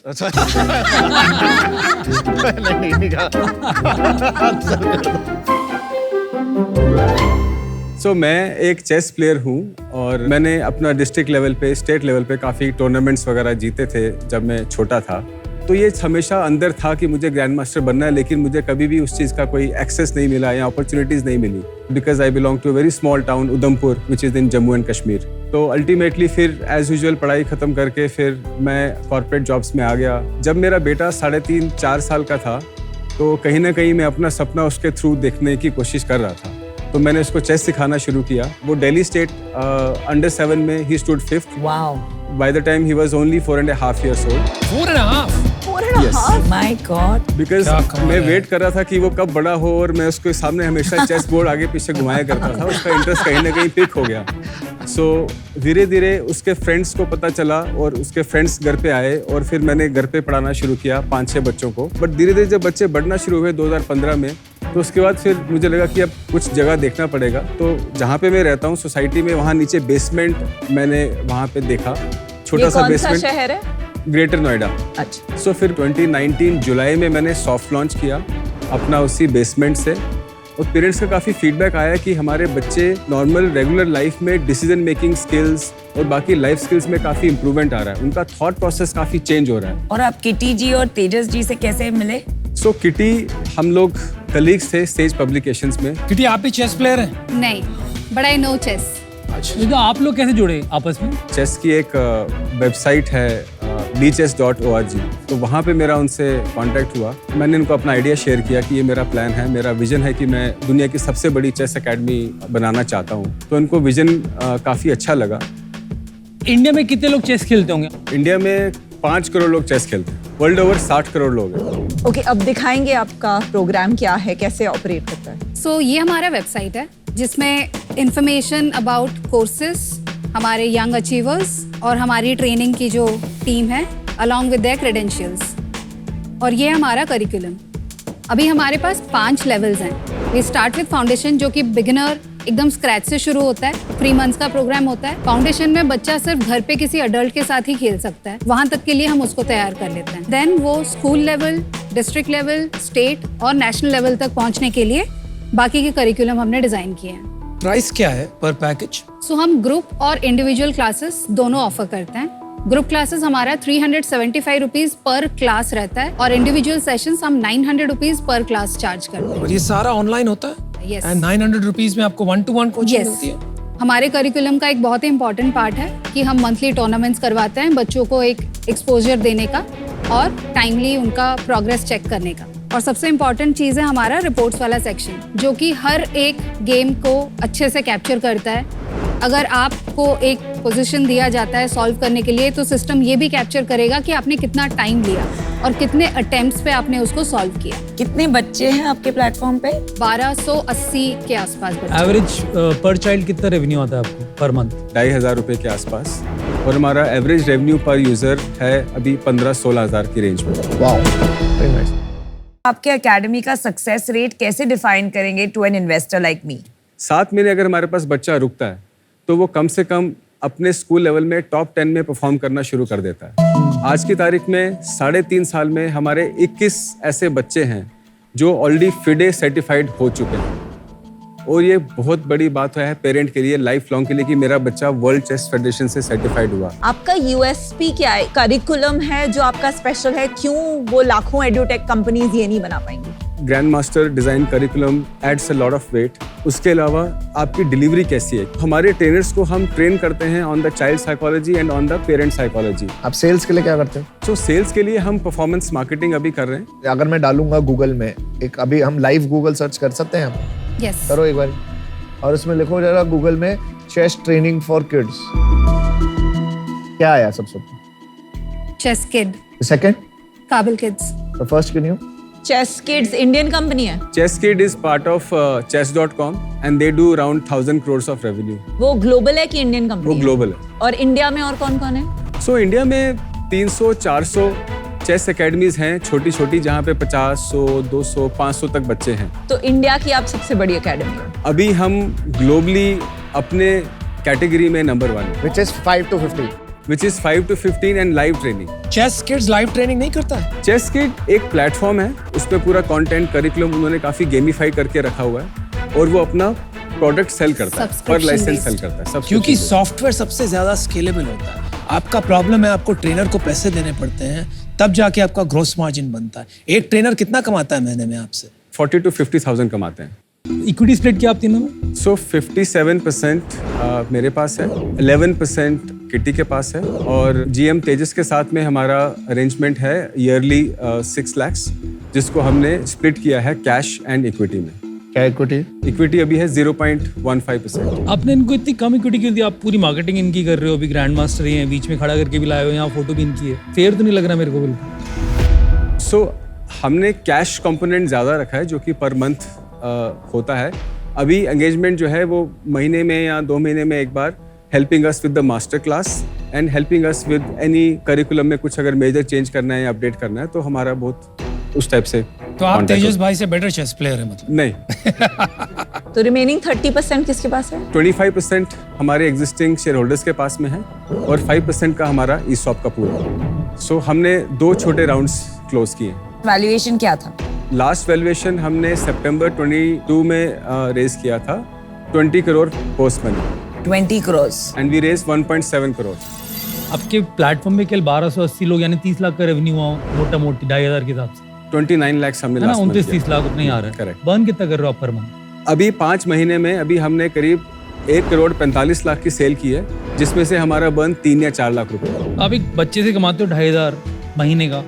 सो मैं एक चेस प्लेयर हूँ और मैंने अपना डिस्ट्रिक्ट लेवल पे, स्टेट लेवल पे काफ़ी टूर्नामेंट्स वगैरह जीते थे जब मैं छोटा था। तो ये हमेशा अंदर था कि मुझे ग्रैंड मास्टर बनना है, लेकिन मुझे कभी भी उस चीज़ का कोई एक्सेस नहीं मिला या अपॉर्चुनिटीज़ नहीं मिली, because I belong to a very small town Udhampur which is in Jammu and Kashmir. तो अल्टीमेटली फिर एज यूजुअल पढ़ाई ख़त्म करके फिर मैं कॉर्पोरेट जॉब्स में आ गया। जब मेरा बेटा 3.5-4 साल का था तो कहीं ना कहीं मैं अपना सपना उसके थ्रू देखने की कोशिश कर रहा था। तो मैंने उसको चेस सिखाना शुरू किया। वो दिल्ली स्टेट अंडर 7 में he stood 5th। Wow. By the time he was only 4.5 years old. 4.5? 4.5? My God. Because क्या कमाल मैं है। वेट कर रहा था कि वो कब बड़ा हो और मैं उसके सामने हमेशा चेस बोर्ड आगे पीछे घुमाया करता था। उसका इंटरेस्ट कहीं ना कहीं पिक हो गया। सो धीरे धीरे उसके फ्रेंड्स को पता चला और उसके फ्रेंड्स घर पे आए और फिर मैंने घर पे पढ़ाना शुरू किया 5-6 बच्चों को। बट धीरे धीरे जब बच्चे बढ़ना शुरू हुए 2015 में, तो उसके बाद फिर मुझे लगा कि अब कुछ जगह देखना पड़ेगा। तो जहाँ पे मैं रहता हूँ सोसाइटी में, वहाँ नीचे बेसमेंट मैंने वहाँ पे देखा, छोटा सा बेसमेंट। शहर है? ग्रेटर नोएडा। अच्छा। सो फिर 2019 जुलाई में मैंने सॉफ्ट लॉन्च किया अपना उसी बेसमेंट से, और पेरेंट्स का काफ़ी फीडबैक आया कि हमारे बच्चे नॉर्मल रेगुलर लाइफ में डिसीजन मेकिंग स्किल्स और बाकी लाइफ स्किल्स में काफ़ी इंप्रूवमेंट आ रहा है, उनका थॉट प्रोसेस काफ़ी चेंज हो रहा है। और आप किटी जी और तेजस जी से कैसे मिले? सो किटी हम लोग कलीग्स थे स्टेज पब्लिकेशंस में। किटी आप भी चेस प्लेयर हैं? नहीं, बट आई नो चेस। तो आप लोग कैसे जुड़े आपस में? चेस की एक वेबसाइट है bchess.org, तो वहाँ पे मेरा उनसे कांटेक्ट हुआ। मैंने उनको अपना आइडिया शेयर किया कि ये मेरा प्लान है, मेरा विजन है कि मैं दुनिया की सबसे बड़ी चेस एकेडमी बनाना चाहता हूँ। तो उनको विजन काफ़ी अच्छा लगा। इंडिया में कितने लोग चेस खेलते होंगे? इंडिया में 5 करोड़ लोग चेस खेलते हैं, वर्ल्ड ओवर 60 करोड़ लोग हैं। ओके, अब दिखाएंगे आपका प्रोग्राम क्या है, कैसे ऑपरेट करता है। सो ये हमारा वेबसाइट है जिसमें इंफॉर्मेशन अबाउट कोर्सेज, हमारे यंग अचीवर्स और हमारी ट्रेनिंग की जो टीम है अलॉन्ग विद देयर क्रेडेंशियल्स, और ये हमारा करिकुलम। अभी हमारे पास 5 लेवल्स हैं। वी स्टार्ट विद फाउंडेशन, जो कि बिगिनर एकदम स्क्रैच से शुरू होता है। 3 मंथ्स का प्रोग्राम होता है। फाउंडेशन में बच्चा सिर्फ घर पे किसी अडल्ट के साथ ही खेल सकता है, वहां तक के लिए हम उसको तैयार कर लेते हैं। देन वो school level, district level, state और नेशनल लेवल तक पहुंचने के लिए बाकी के करिकुलम हमने डिजाइन किए हैं। प्राइस क्या है पर पैकेज? सो हम ग्रुप और इंडिविजुअल क्लासेस दोनों ऑफर करते हैं। ग्रुप क्लासेस हमारा 375 रुपीज पर क्लास रहता है और इंडिविजुअल सेशंस हम 900 रुपीज पर क्लास चार्ज करते हैं। और ये सारा ऑनलाइन होता है? Yes. एंड 900 रुपीज में आपको 1-to-1 कोचिंग मिलती है? हमारे करिकुलम का एक बहुत ही इंपॉर्टेंट पार्ट है कि हम मंथली टूर्नामेंट्स करवाते हैं बच्चों को एक एक्सपोजर देने का और टाइमली उनका प्रोग्रेस चेक करने का। और सबसे इम्पॉर्टेंट चीज़ है हमारा रिपोर्ट्स वाला सेक्शन, जो कि हर एक गेम को अच्छे से कैप्चर करता है। अगर आपको एक पोजीशन दिया जाता है सॉल्व करने के लिए, तो सिस्टम ये भी कैप्चर करेगा कि आपने कितना टाइम लिया और कितने अटेम्प्ट्स पे आपने उसको सॉल्व किया। कितने बच्चे हैं आपके प्लेटफॉर्म पे? 1280 के आसपास बच्चे। एवरेज पर चाइल्ड कितना रेवेन्यू आता है आपको पर मंथ? 2,500 रुपये के आसपास, और हमारा एवरेज रेवेन्यू पर यूज़र है अभी 15-16 हज़ार की रेंज में। Wow, very nice. आपके एकेडमी का सक्सेस रेट कैसे डिफाइन करेंगे to an investor like me? 7 महीने अगर हमारे पास बच्चा रुकता है तो वो कम से कम अपने स्कूल लेवल में टॉप 10 में परफॉर्म करना शुरू कर देता है। आज की तारीख में 3.5 साल में हमारे 21 ऐसे बच्चे हैं जो ऑलरेडी फिडे सर्टिफाइड हो चुके हैं, और ये बहुत बड़ी बात है पेरेंट के लिए, लाइफ लॉन्ग के लिए, कि मेरा बच्चा वर्ल्ड चेस फेडरेशन से सर्टिफाइड हुआ। आपका यूएसपी क्या है? करिकुलम है जो आपका स्पेशल है, क्यों वो लाखों एडुटेक कंपनीज ये नहीं बना पाएंगी? Grand master design curriculum adds a lot of weight. उसके अलावा आपकी डिलीवरी कैसी है, हमारे ट्रेनर्स को हम ट्रेन करते हैं on the child psychology and on the parent psychology. आप सेल्स के लिए क्या करते हैं? तो सेल्स के लिए हम परफॉर्मेंस मार्केटिंग अभी कर रहे हैं। अगर मैं डालूंगा गूगल में, एक अभी हम लाइव गूगल सर्च कर सकते हैं आप? यस करो एक बार, और उसमें लिखो जरा गूगल में चेस ट्रेनिंग फॉर किड्स। क्या आया सबसे? Chess kid, second? Kabil kids. तो फर्स्ट क्यों नहीं हो? चेस किड्स इंडियन कंपनी है। ChessKid is part of chess.com and they do around 1,000 crores of revenue. वो ग्लोबल है कि इंडियन कंपनी? वो ग्लोबल है। और इंडिया में और कौन कौन है? सो इंडिया में 300-400 चेस एकेडमीज हैं छोटी छोटी, जहाँ पे 50, 100, 200, 500 तक बच्चे हैं। तो इंडिया की आप सबसे बड़ी एकेडमी है। अभी हम ग्लोबली अपने कैटेगरी में नंबर 1 है, Which is 5 to 15. Which is 5 to 15 and live training. Chess kids live training नहीं करता है? ChessKid एक प्लेटफॉर्म है, उस पर पूरा कंटेंट करिकुलम उन्होंने काफी गेमिफाई करके रखा हुआ है और वो अपना प्रोडक्ट सेल करता है, पर Subscription लाइसेंस based. सेल करता है। Subscription क्योंकि based. सॉफ्टवेयर सबसे ज्यादा स्केलेबल होता है। आपका प्रॉब्लम है, आपको ट्रेनर को पैसे देने पड़ते हैं, तब जाके आपका ग्रोस मार्जिन बनता है। एक ट्रेनर कितना कमाता है महीने में आपसे? 40 to 50,000 कमाते हैं। इक्विटी स्प्लिट क्या आप तीनों में? सो 57% मेरे पास है, 11% किटी के पास है, और GM तेजस के साथ में हमारा अरेंजमेंट है ईयरली 6 lakhs, जिसको हमने स्प्लिट किया है कैश एंड इक्विटी में। क्या इक्विटी? इक्विटी अभी है 0.15%। आपने इनको इतनी कम इक्विटी क्यों दी? आप पूरी मार्केटिंग इनकी कर रहे हो, अभी ग्रैंड मास्टर ही हैं, बीच में खड़ा करके भी लाए हो, यहाँ फोटो भी इनकी है। फेयर तो नहीं लग रहा मेरे को बिल्कुल। सो हमने कैश कंपोनेंट ज़्यादा रखा है, जो कि पर मंथ होता है। अभी एंगेजमेंट जो है वो महीने में या 2 महीने में एक बार, helping us with the master class and helping us with any curriculum में कुछ अगर मेजर चेंज करना है या अपडेट करना है, तो हमारा बहुत उस टाइप से। तो आप contact तेजस होता भाई से बेटर चेस प्लेयर है मतलब? है। नहीं, तो रिमेनिंग 30% किसके पास है? 25% हमारे एग्जिस्टिंग शेयर होल्डर्स के पास में है और 5% का हमारा ESOP का पूल है। सो हमने 2 छोटे राउंड्स क्लोज किए। वैल्यूएशन क्या था? लास्ट वैल्यूएशन हमने सितंबर 22 में रेज किया था, 20 crore post money, 20 crores। And we raise 1.7 crore. आपके प्लेटफॉर्म में केवल 1280 लोग, यानी 30 लाख का रेवेन्यू हुआ मोटा मोटी 2,500 के हिसाब से, 29 लाख हमने है ना? लास्ट 29-30 लाख उतने ही आ रहा है। Correct. बर्न कितना कर रहे हो आप पर मंथ? अभी 5 महीने में अभी हमने करीब 1 करोड़ 45 लाख की सेल की है, जिसमें से हमारा बर्न 3 या 4 लाख रुपए। आप एक बच्चे से कमाते हो 2,500 महीने का।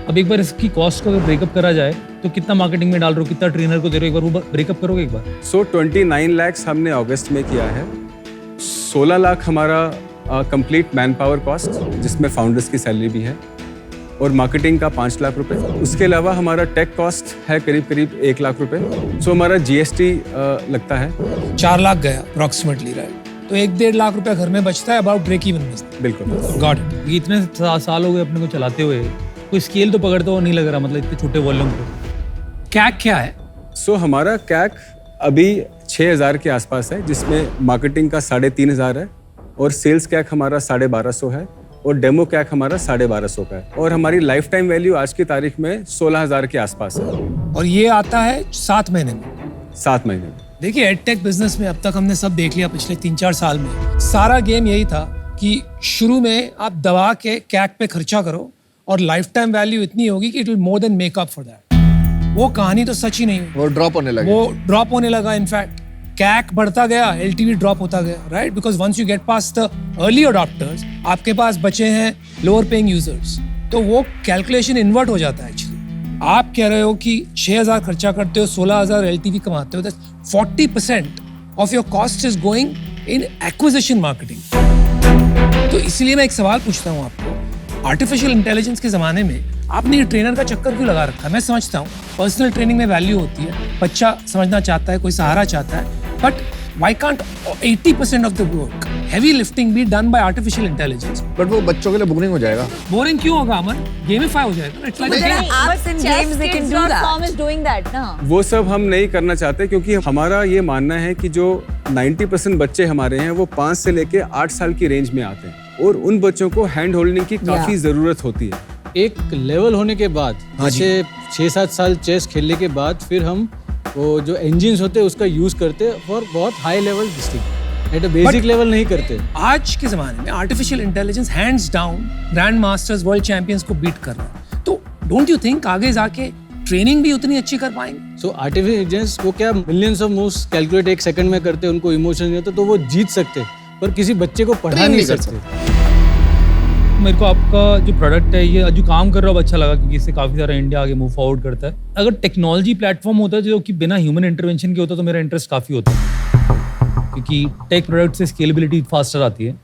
अब एक बार इसकी कॉस्ट को अगर ब्रेकअप करा जाए तो कितना मार्केटिंग में डाल रहे हो, कितना ट्रेनर को दे रहे हो, एक बार वो ब्रेकअप करोगे एक बार? सो 29 लाख हमने अगस्त में किया है, 16 लाख हमारा कंप्लीट मैन पावर कॉस्ट, जिसमें फाउंडर्स की सैलरी भी है, और मार्केटिंग का 5 लाख रुपए। उसके अलावा हमारा टेक कॉस्ट है करीब करीब 1 लाख रुपए। सो हमारा GST लगता है 4 लाख गया अप्रोक्सीमेटली, राइट? तो 1-1.5 लाख रुपया घर में बचता है, अबाउट ब्रेक इवन में। बिल्कुल। Got it. ये इतने साल हो गए अपने को चलाते हुए, कोई स्केल तो पकड़ता हुआ नहीं लग रहा, मतलब इतने छोटे वॉल्यूम पे। कैक क्या है? सो हमारा कैक अभी 6,000 के आसपास है, जिसमें मार्केटिंग का 3,500 है, और सेल्स कैक हमारा 1,250 है, और डेमो कैक हमारा 1,250 का है, और हमारी लाइफ टाइम वैल्यू आज की तारीख में 16,000 के आसपास है। और ये आता है 7 महीने में। 7 महीने में। देखिए एडटेक बिजनेस में अब तक हमने सब देख लिया पिछले 3-4 साल में। सारा गेम यही था कि शुरू में आप दबा के कैक पे खर्चा करो और लाइफ टाइम वैल्यू इतनी होगी कि it will more than make up for that. वो कहानी तो सच ही नहीं हुई। वो ड्रॉप होने लगे। वो ड्रॉप होने लगा। इनफैक्ट कैक बढ़ता गया, LTV ड्रॉप होता गया, right? Because once you get past the early adopters, आपके पास बचे हैं लोअर पेइंग यूजर्स, तो वो कैलकुलेशन इन्वर्ट हो जाता है एक्चुअली। आप कह रहे हो कि 6,000 खर्चा करते हो, 16,000 LTV कमाते हो, 40% of your cost is going in acquisition marketing. तो इसलिए मैं एक सवाल पूछता हूँ आपको, आर्टिफिशियल इंटेलिजेंस के ज़माने में आपने ये ट्रेनर का चक्कर क्यों लगा रखा है? मैं समझता हूँ पर्सनल ट्रेनिंग में वैल्यू होती है, बच्चा समझना चाहता है, कोई सहारा चाहता है, but why can't 80% of the work, heavy lifting be done by artificial intelligence? But वो बच्चों के लिए बोरिंग हो जाएगा। बोरिंग क्यों होगा अमन? गेमिफाई हो जाएगा। It's like a game. apps and games they can do that. Chess.com is doing that ना। वो सब हम नहीं करना चाहते, क्योंकि हमारा ये मानना है कि जो 90% बच्चे हमारे हैं वो 5 से लेके 8 साल की रेंज में आते हैं, और उन बच्चों को हैंड होल्डिंग की काफी जरूरत होती है। एक लेवल होने के बाद, जैसे 6-7 साल चेस खेलने के बाद, फिर हम वो जो इंजिन्स होते हैं उसका यूज करते हैं फॉर बहुत high level district, at a basic level नहीं करते। आज के जमाने में artificial intelligence hands down grand masters, world champions को बीट कर रहा है। तो डोंट यू थिंक आगे जाके ट्रेनिंग भी उतनी अच्छी कर पाएंगे। सो आर्टिफिशियल इंटेलिजेंस वो क्या मिलियंस ऑफ मूव्स कैलकुलेट एक सेकंड में करते, उनको इमोशन नहीं होता तो वो जीत सकते, पर किसी बच्चे को पढ़ा नहीं सकते। मेरे को आपका जो प्रोडक्ट है, ये जो काम कर रहा है, अच्छा लगा क्योंकि इससे काफी सारा इंडिया आगे मूव फॉरवर्ड करता है। अगर टेक्नोलॉजी प्लेटफॉर्म होता है जो कि बिना ह्यूमन इंटरवेंशन के होता तो मेरा इंटरेस्ट काफी होता है, क्योंकि टेक प्रोडक्ट से स्केलेबिलिटी फास्टर आती है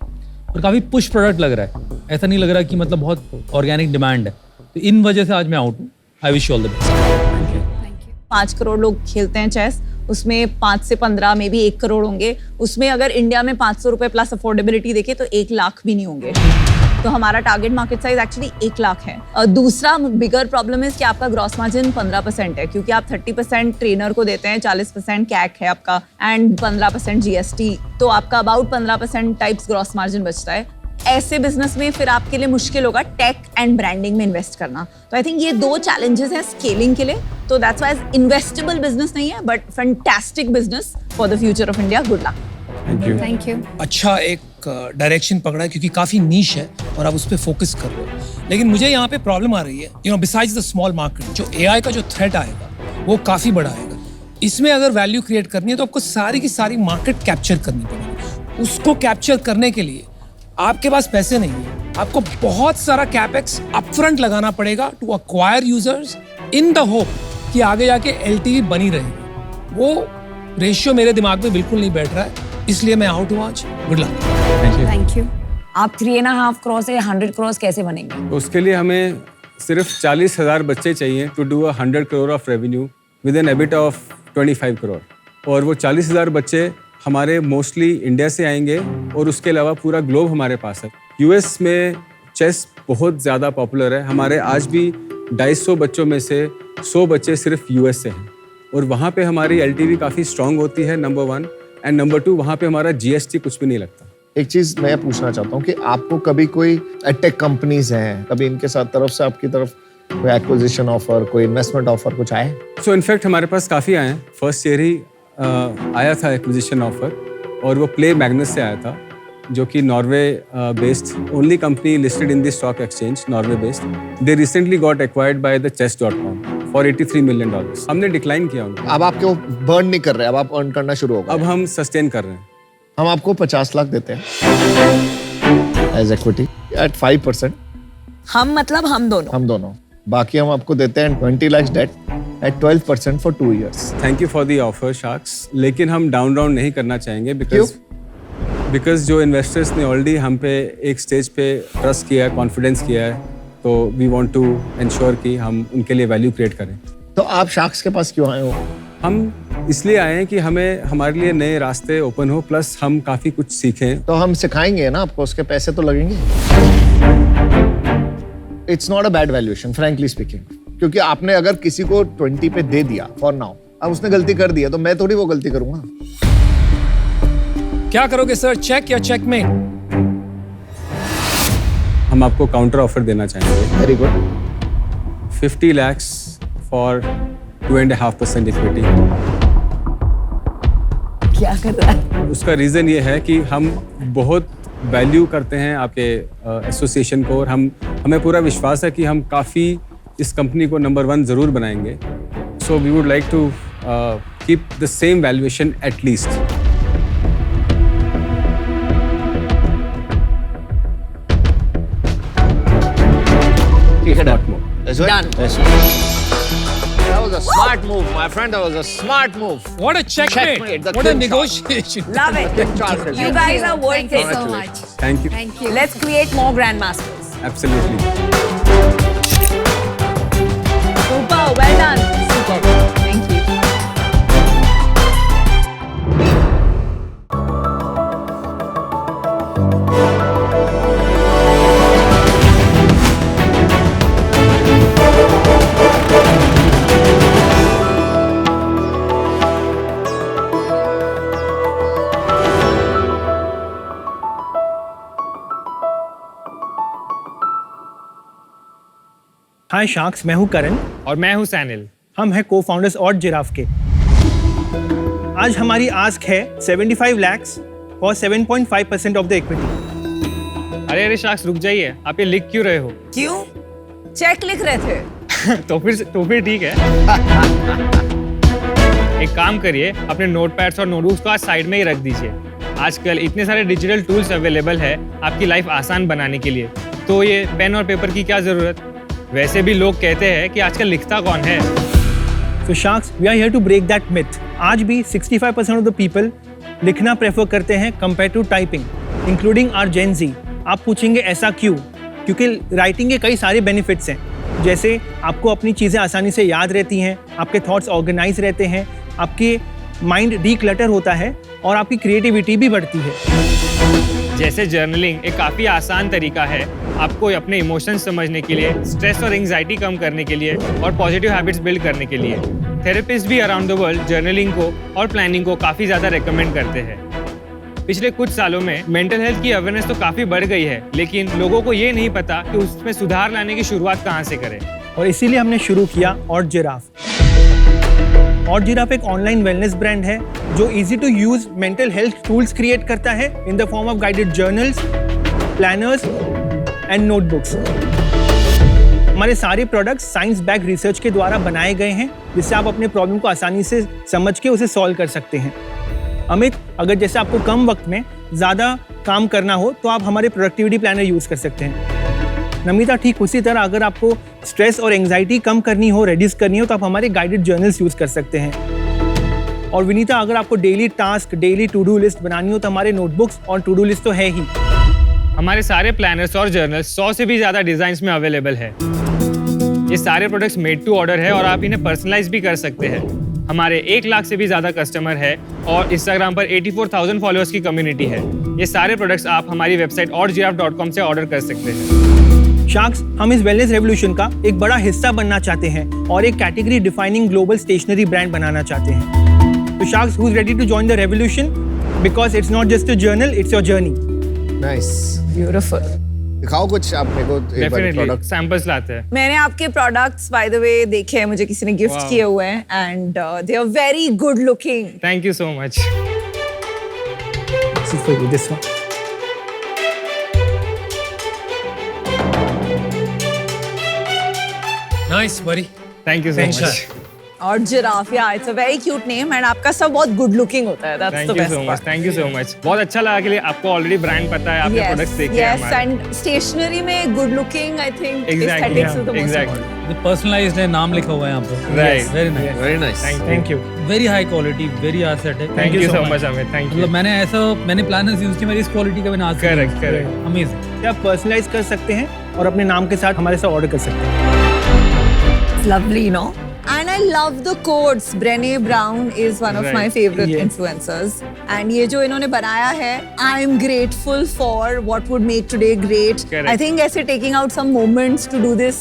और काफी पुश प्रोडक्ट लग रहा है। ऐसा नहीं लग रहा कि मतलब बहुत ऑर्गेनिक डिमांड है, तो इन वजह से आज मैं आउट हूँ। I wish you all the best. 5 crore लोग खेलते हैं चेस, उसमें 5 से 15 में भी 1 करोड़ होंगे। उसमें अगर इंडिया में 500 रुपए प्लस अफोर्डेबिलिटी देखे तो 1 लाख भी नहीं होंगे। तो हमारा target market size actually 1 lakh है। दूसरा बिगर प्रॉब्लम है कि आपका ग्रॉस मार्जिन 15% है, क्योंकि आप 30% ट्रेनर को देते हैं, 40% कैक है आपका एंड 15% जीएसटी, तो आपका अबाउट 15% टाइप्स ग्रॉस मार्जिन बचता है। ऐसे बिजनेस में फिर आपके लिए मुश्किल होगा टेक एंड ब्रांडिंग में इन्वेस्ट करना। तो आई थिंक ये 2 चैलेंजेस हैं स्केलिंग के लिए। तो दैट्स व्हाई इन्वेस्टेबल बिजनेस नहीं है, but fantastic business for the future of India. Good luck. Thank you. अच्छा एक डायरेक्शन पकड़ा है, क्योंकि काफी नीश है और आप उस पर फोकस कर रहे हो। लेकिन मुझे यहाँ पे प्रॉब्लम आ रही है, you know, besides the small market, जो एआई का जो थ्रेट आएगा वो काफी बड़ा आएगा। इसमें अगर वैल्यू क्रिएट करनी है तो आपको सारी की सारी मार्केट कैप्चर करनी पड़ेगी। उसको कैप्चर करने के लिए आपके पास पैसे नहीं है, आपको बहुत सारा कैपेक्स अपफ्रंट लगाना पड़ेगा to acquire users in the hope कि आगे जाके एलटीवी बनी रहेगी। वो रेशियो मेरे दिमाग में बिल्कुल नहीं बैठ रहा है, इसलिए मैं आउट हूँ आज। Good luck. Thank you. आप 3.5 करोड़ से 100 करोड़ कैसे बनेंगे? तो उसके लिए हमें सिर्फ 40,000 बच्चे चाहिए to do 100 crore of revenue with an EBIT of 25 crore. और वो 40,000 बच्चे हमारे मोस्टली इंडिया से आएंगे और उसके अलावा पूरा ग्लोब हमारे पास है। यूएस में चेस बहुत ज़्यादा पॉपुलर है। हमारे आज भी 250 बच्चों में से 100 बच्चे सिर्फ यूएस से हैं और वहाँ पे हमारी एलटीवी काफ़ी स्ट्रांग होती है, नंबर 1, एंड नंबर 2 वहाँ पे हमारा जीएसटी कुछ भी नहीं लगता। एक चीज मैं पूछना चाहता हूँ कि आपको कभी कोई टेक कंपनीज हैं, कभी इनके साथ तरफ से आपकी तरफ कोई एक्विजिशन ऑफर, कोई इन्वेस्टमेंट ऑफर कुछ आए? सो इनफैक्ट हमारे पास काफ़ी आए हैं। फर्स्ट ईयर ही आया था एक्विजिशन ऑफर और वो प्ले मैग्नस से आया था, जो कि Norway based only company listed in the stock exchange, Norway based. They recently got acquired by the chess.com for $83 million. हमने डिक्लाइन किया उनको। अब आपको बर्न नहीं कर रहे, अब आप अर्न करना शुरू होगा। अब हम सस्टेन कर रहे हैं। हम आपको 50 लाख देते हैं एज इक्विटी एट 5%। हम मतलब हम दोनों। बाकी हम आपको देते हैं 20 lakh debt at 12% for 2 years। Thank you for the offer sharks, लेकिन हम डाउन राउंड नहीं करना चाहेंगे बिकॉज जो इन्वेस्टर्स ने ऑलरेडी हम पे एक स्टेज पे ट्रस्ट किया है, कॉन्फिडेंस किया है, तो वी वांट टू इंश्योर कि हम उनके लिए वैल्यू क्रिएट करें। तो आप शार्क्स के पास क्यों आए हो? हम इसलिए आए हैं कि हमें हमारे लिए नए रास्ते ओपन हो, प्लस हम काफ़ी कुछ सीखें। तो हम सिखाएंगे ना आपको, उसके पैसे तो लगेंगे। It's not a bad valuation frankly speaking, क्योंकि आपने अगर किसी को 20 पे दे दिया फॉर नाउ, अब उसने गलती कर दिया तो मैं थोड़ी वो गलती करूंगा। क्या करोगे सर, चेक या चेकमेट? हम आपको काउंटर ऑफर देना चाहेंगे। Very good. 50 lakhs for 2.5% equity. क्या कर रहा है? उसका रीज़न ये है कि हम बहुत वैल्यू करते हैं आपके एसोसिएशन को, और हमें पूरा विश्वास है कि हम काफ़ी इस कंपनी को नंबर 1 ज़रूर बनाएंगे। So we would like to keep the same valuation at least. Done. That was a smart move, my friend. That was a smart move. What a checkmate. Checkmate, the What a king negotiation. Love it. King Charles. You guys are worth Thank you it. so much. Thank you. Thank you. Let's create more grandmasters. Absolutely. Super, well done. Super. Thank you. Hi sharks, मैं हूं करण और मैं हूं सैनिल। हम हैं co-founders और giraffe के। आज हमारी आस्क है 75 lakhs और 7.5% ऑफ द इक्विटी। अरे शार्क्स रुक जाइए, आप ये लिख क्यों रहे हो? क्यों? चेक लिख रहे थे। तो फिर ठीक है। एक काम करिए, अपने नोटपैड्स और नोटबुक्स को आज साइड में ही रख दीजिए। आजकल इतने सारे डिजिटल टूल्स अवेलेबल है आपकी लाइफ आसान बनाने के लिए, तो ये पेन और पेपर की क्या ज़रूरत। वैसे भी लोग कहते हैं कि आजकल लिखता कौन है। So Sharks, we are here to break that myth. आज भी 65% of the people लिखना प्रेफर करते हैं compared to typing, including our Gen Z. आप पूछेंगे ऐसा क्यों? क्योंकि राइटिंग के कई सारे बेनिफिट्स हैं, जैसे आपको अपनी चीज़ें आसानी से याद रहती हैं, आपके थॉट्स ऑर्गेनाइज रहते हैं, आपके माइंड डीक्लटर होता है और आपकी क्रिएटिविटी भी बढ़ती है। जैसे जर्नलिंग एक काफ़ी आसान तरीका है आपको अपने इमोशंस समझने के लिए, स्ट्रेस और एंग्जाइटी कम करने के लिए और पॉजिटिव हैबिट्स बिल्ड करने के लिए। थेरेपिस्ट भी अराउंड द वर्ल्ड जर्नलिंग को और प्लानिंग को काफ़ी ज़्यादा रेकमेंड करते हैं। पिछले कुछ सालों में मेंटल हेल्थ की अवेयरनेस तो काफ़ी बढ़ गई है, लेकिन लोगों को ये नहीं पता कि उसमें सुधार लाने की शुरुआत कहाँ से करें। और इसीलिए हमने शुरू किया और जिराफ। और जिराफ एक ऑनलाइन वेलनेस ब्रांड है जो easy to use mental health tools create करता है in the form of guided journals, planners and notebooks. हमारे सारे प्रोडक्ट्स साइंस बैक रिसर्च के द्वारा बनाए गए हैं, जिससे आप अपने प्रॉब्लम को आसानी से समझ के उसे सॉल्व कर सकते हैं। अमित, अगर जैसे आपको कम वक्त में ज़्यादा काम करना हो तो आप हमारे प्रोडक्टिविटी प्लानर यूज़ कर सकते हैं। नमिता, ठीक उसी तरह अगर आपको स्ट्रेस और एंग्जाइटी कम करनी हो, रिड्यूस करनी हो, तो आप हमारे गाइडेड जर्नल्स यूज़ कर सकते हैं। और विनीता, अगर आपको daily task, daily to do list बनानी हो तो हमारे नोटबुक्स और टू डू लिस्ट तो है ही। हमारे सारे प्लानर्स और जर्नल्स 100 से भी ज़्यादा डिज़ाइंस में अवेलेबल है। ये सारे प्रोडक्ट्स मेड टू ऑर्डर है और आप इन्हें पर्सनलाइज भी कर सकते हैं। हमारे 1 लाख से भी ज़्यादा कस्टमर है और इंस्टाग्राम पर 84,000 फॉलोअर्स की कम्युनिटी है। ये सारे प्रोडक्ट्स आप हमारी वेबसाइट orgiraffe.com से ऑर्डर कर सकते हैं। शार्क्स, हम इस वेलनेस रेवोल्यूशन का एक बड़ा हिस्सा बनना चाहते हैं और एक category defining global stationery brand बनाना चाहते हैं। तो sharks, who is ready to join the revolution? Because it's not just a journal, it's your journey. Nice, beautiful. दिखाओ कुछ आप मेरे को एक बार प्रोडक्ट सैंपल्स लाते हैं। मैंने आपके प्रोडक्ट्स बाय द वे देखे हैं, मुझे किसी ने गिफ्ट किए हुए हैं and they are very good looking. Thank you so much. This one. Nice, buddy. Thank you so much. और जिराफ, या it's a very cute name and आपका सब बहुत गुड लुकिंग होता है। That's the thank you best so much, part. Thank you so much. बहुत अच्छा लगा कि आपको ऑलरेडी ब्रांड पता है, आपने प्रोडक्ट्स देखे हैं यस, एंड स्टेशनरी में good looking, I think Exactly, aesthetics is the most exactly. Personalised है, नाम लिखा हुआ है यहाँ पे। Right. Very nice, very nice. Thank you. Very high quality, very aesthetic. Thank you so much Amit, thank you. मतलब मैंने प्लानर्स यूज किए, मेरी इस क्वालिटी का मैंने आज Correct, correct. अमेजिंग। आप पर्सनलाइज कर सकते हैं और अपने नाम के साथ हमारे साथ ऑर्डर कर सकते हैं। lovely, no? And I love the quotes. Brené Brown is one of Right. my favorite Yes. influencers. And ये जो इन्होंने बनाया है, I'm grateful for what would make today great. Correct. I think ऐसे taking out some moments to do this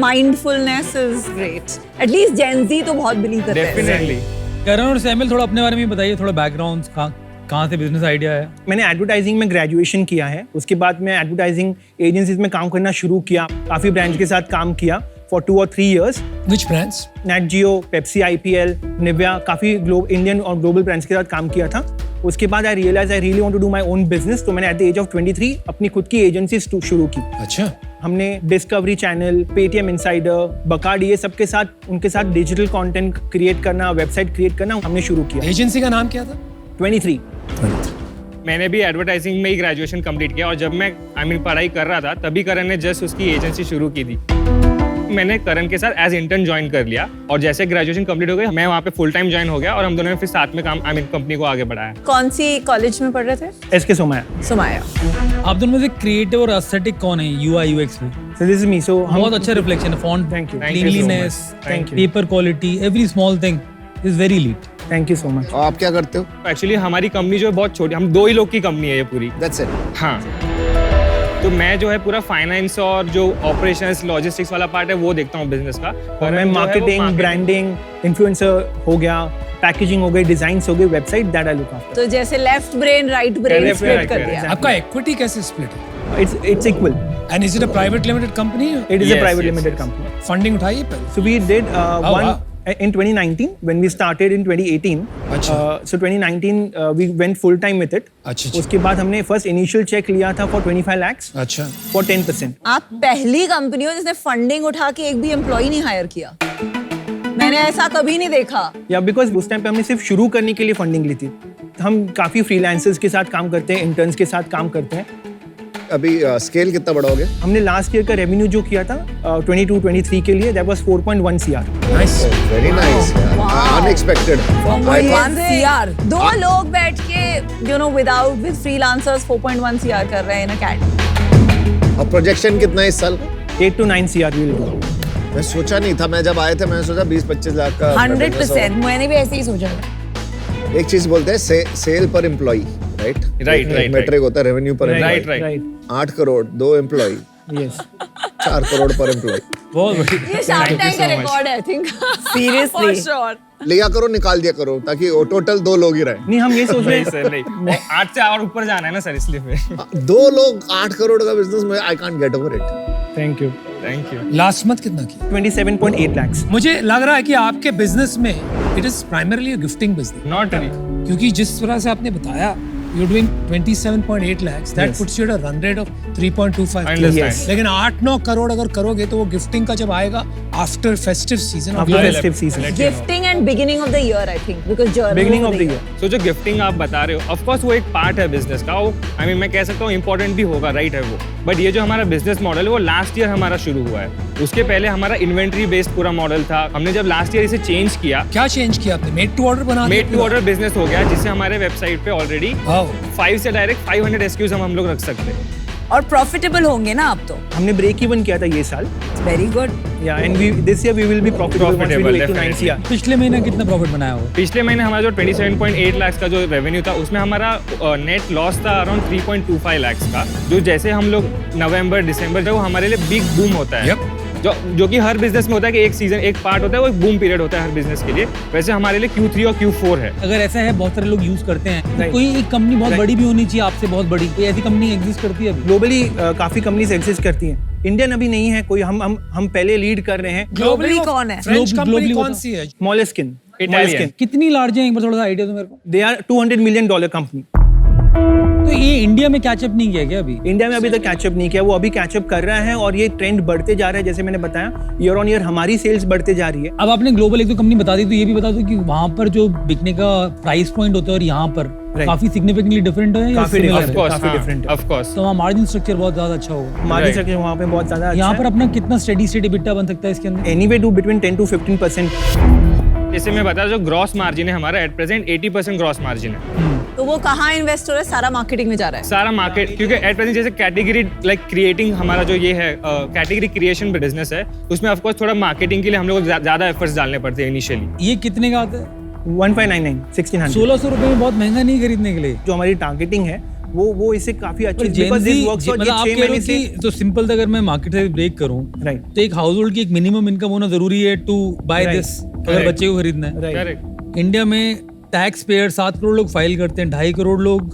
mindfulness is great. At least Gen Z तो बहुत believe करते हैं। डेफिनेटली। करण और सैमुअल, थोड़ा अपने बारे में बताइए, थोड़ा बैकग्राउंड, कहाँ से बिजनेस आइडिया है? मैंने एडवर्टाइजिंग में ग्रेजुएशन किया है, उसके बाद मैं एडवर्टाइजिंग एजेंसीज में काम करना शुरू किया, काफ़ी ब्रांड्स के साथ काम किया for 2 or 3 years. Which brands? Nat Geo, Pepsi, IPL, Nivea, काफ़ी इंडियन और ग्लोबल ब्रांड्स के साथ काम किया था। उसके बाद I realize I really want to do my own business, तो मैंने एट द एज ऑफ 23 अपनी खुद की एजेंसी शुरू की। अच्छा। हमने डिस्कवरी चैनल, पेटीएम इनसाइडर, बकार्ड, ये सबके साथ उनके साथ डिजिटल कंटेंट क्रिएट करना, वेबसाइट क्रिएट करना हमने शुरू किया। एजेंसी का नाम क्या था? 23। मैंने भी एडवर्टाइजिंग में ही ग्रेजुएशन कंप्लीट किया और जब मैं पढ़ाई कर रहा था तभी करण ने जस्ट उसकी एजेंसी शुरू की थी। मैंने करण के साथ एज इंटर्न ज्वाइन कर लिया और जैसे ग्रेजुएशन कंप्लीट हो गई मैं वहाँ पे फुल टाइम ज्वाइन हो गया और हम दोनों ने फिर साथ में काम कंपनी को आगे बढ़ाया। कौन सी कॉलेज में पढ़ रहे थे? SK सोमाया। सुमाया। आप दोनों में से क्रिएटिव और एस्थेटिक कौन है UI UX में? So this is me. So बहुत अच्छा रिफ्लेक्शन है, font, Thank you. Cleanliness, Thank you. Paper quality, every small thing is very neat. Thank you so much. और आप क्या करते हो? एक्चुअली हमारी कंपनी जो है बहुत छोटी, हम 2 ही लोग की कंपनी है ये पूरी। That's it. हाँ, तो मैं जो है पूरा फाइनेंस और जो ऑपरेशंस लॉजिस्टिक्स वाला पार्ट है वो देखता हूँ बिजनेस का। और मैं मार्केटिंग, ब्रांडिंग, इन्फ्लुएंसर हो गया, पैकेजिंग हो गई, डिजाइन्स हो गई, website, that I look after. तो जैसे left brain right brain Left brain, split right कर brain. दिया। आपका इक्विटी कैसे स्प्लिट है? It's equal. And is it a private limited company? It is a Yes, private yes, limited yes. company. Funding उठाई है पहले? So we did wow. In 2019, when we started in 2018, so 2019 we went full time with it. अच्छा उसके बाद हमने first initial check लिया था for 25 lakhs अच्छा for 10%. आप पहली कंपनी हो जिसने फंडिंग उठा के एक भी एम्प्लॉय नहीं हायर किया। मैंने ऐसा कभी नहीं देखा। या बिकॉज उस टाइम पे हमने सिर्फ शुरू करने के लिए फंडिंग ली थी। हम काफी फ्रीलांसर्स के साथ काम करते हैं, इंटर्न्स के साथ काम करते हैं। अभी स्केल कितना बड़ा हो गया? हमने लास्ट ईयर का रेवेन्यू जो किया था 22-23 के लिए, that was 4.1 CR। Nice very nice, unexpected. 4.1 CR, दो लोग बैठ के विदाउट विद फ्रीलांसर्स 4.1 CR कर रहे हैं इन अकेडमी। और प्रोजेक्शन कितना है इस साल का? 8 to 9 CR विल डू। मैं सोचा नहीं था, मैं जब आए थे मैंने सोचा 20-25 लाख का 100%, मैंने भी ऐसे ही सोचा था। एक चीज बोलते हैं सेल पर एम्प्लॉय, राइट? मेट्रिक होता है रेवेन्यू पर एम्प्लॉय। राइट 8 करोड़ 2 एम्प्लॉय, यस 4 करोड़ पर एम्प्लॉय। बहुत बढ़िया। ये शार्क टैंक का रिकॉर्ड है I think. Seriously. For sure. लिया करो, निकाल दिया करो, ताकि टोटल 2 लोग ही रहे। नहीं, हम ये सोच रहे हैं सर नहीं, 8 से और ऊपर जाना है ना सर, इसलिए फिर 2 लोग 8 करोड़ का बिजनेस में I can't get over it. Thank you. Last month कितना की? 27.8 lakhs। मुझे लग रहा है कि आपके बिजनेस में it is primarily gifting business, not really. क्योंकि जिस तरह से आपने बताया you're doing 27.8 lakhs, that puts you at a run rate of 3.25 I understand. Yes. लेकिन 8-9 करोड़ अगर करोगे तो वो गिफ्टिंग का जब आएगा after festive season After festive season, gifting and beginning of the year I think, because beginning of the year। सो जो gifting आप बता रहे हो, ऑफ कोर्स वो एक पार्ट है बिजनेस का, वो आई मीन मैं कह सकता हूँ इंपॉर्टेंट भी होगा, राइट है वो। बट ये जो हमारा बिजनेस मॉडल है वो लास्ट ईयर हमारा शुरू हुआ है। उसके पहले हमारा इन्वेंट्री बेस्ड पूरा मॉडल था। हमने जब लास्ट ईयर इसे चेंज किया, क्या चेंज किया आपने? मेड टू ऑर्डर बना मेड टू ऑर्डर बिजनेस हो गया, जिससे हमारे वेबसाइट पे ऑलरेडी 5 से डायरेक्ट 500 SKUs हम लोग रख सकते हैं। और प्रॉफिटेबल होंगे ना आप तो? हमने ब्रेक इवन किया था ये साल। Very good. Yeah and this year we will be profitable once we do 8 to 9 CR। पिछले महीने कितना प्रॉफिट बनाया हो? पिछले महीने हमारा जो 27.8 लाख का जो रेवेन्यू था, उसमें हमारा नेट लॉस था अराउंड 3.25 लाख का, जो जैसे हम लोग नवंबर दिसंबर, जो हमारे लिए बिग बूम होता है। जो कि हर बिजनेस में होता है कि एक सीजन, एक पार्ट होता है, वो एक बूम पीरियड होता है हर बिजनेस के लिए। वैसे हमारे लिए Q3 और Q4 है। अगर ऐसा है, बहुत सारे लोग यूज करते हैं, तो कोई एक कंपनी बहुत बड़ी भी होनी चाहिए आपसे, बहुत बड़ी कोई ऐसी कंपनी एग्जिस्ट करती है अभी? ग्लोबली काफी कंपनीज एग्जिस्ट करती हैं। इंडियन अभी नहीं है कोई, हम पहले लीड कर रहे हैं। ग्लोबली कौन है? फ्रेंच कंपनी globally कौन बताओ। सी है? Moleskine। Italian। कितनी लार्ज है, एक बार थोड़ा सा आइडिया दो मेरे को। They are $200 million company. तो ये इंडिया में कैचअप नहीं किया क्या अभी? इंडिया में अभी तक कैचअप नहीं किया, वो अभी कैचअप कर रहा है और ये ट्रेंड बढ़ते जा रहा है। जैसे मैंने बताया, ईयर ऑन ईयर हमारी सेल्स बढ़ते जा रही है। अब आपने ग्लोबल एक दो कंपनी बता दी, तो ये भी बता दो कि वहाँ पर जो बिकने का प्राइस पॉइंट होता है और यहाँ पर काफी सिग्निफिकेंटली डिफरेंट है या काफी similar different है? है। काफी different है। Of course. तो वहाँ मार्जिन स्ट्रक्चर बहुत ज्यादा अच्छा होगा। मार्जिन स्ट्रक्चर वहाँ पे बहुत ज्यादा अच्छा यहाँ पर अपना कितना स्टेडी स्टेट EBITDA बन सकता है इसके अंदर? Anyway do between 10 to 15%। जैसे मैं बता, जो ग्रॉस मार्जिन है हमारा एट प्रेजेंट 80% ग्रॉस मार्जिन है। तो वो कहाँ इन्वेस्ट हो रहा है? सारा मार्केटिंग में जा रहा है। सारा मार्केट, क्योंकि एट प्रेजेंट जैसे कैटेगरी लाइक क्रिएटिंग हमारा जो ये है कैटेगरी क्रिएशन बिजनेस है, उसमें ऑफ कोर्स थोड़ा मार्केटिंग के लिए हम लोग ज्यादा एफर्ट्स डालने पड़ते हैं इनिशियली। ये कितने का आता है? 1599 1600। 1600 रुपए में बहुत महंगा नहीं खरीदने के लिए। जो हमारी टारगेटिंग है वो इससे काफी अच्छी मतलब आप कह रहे हो कि तो सिंपल, अगर मैं मार्केट से ब्रेक करूं, राइट, तो एक हाउस होल्ड की एक मिनिमम इनकम होना जरूरी है टू बाय दिस, अगर बच्चे को खरीदना है। करेक्ट। इंडिया में टैक्स पेयर 7 करोड़ लोग फाइल करते हैं, 2.5 करोड़ लोग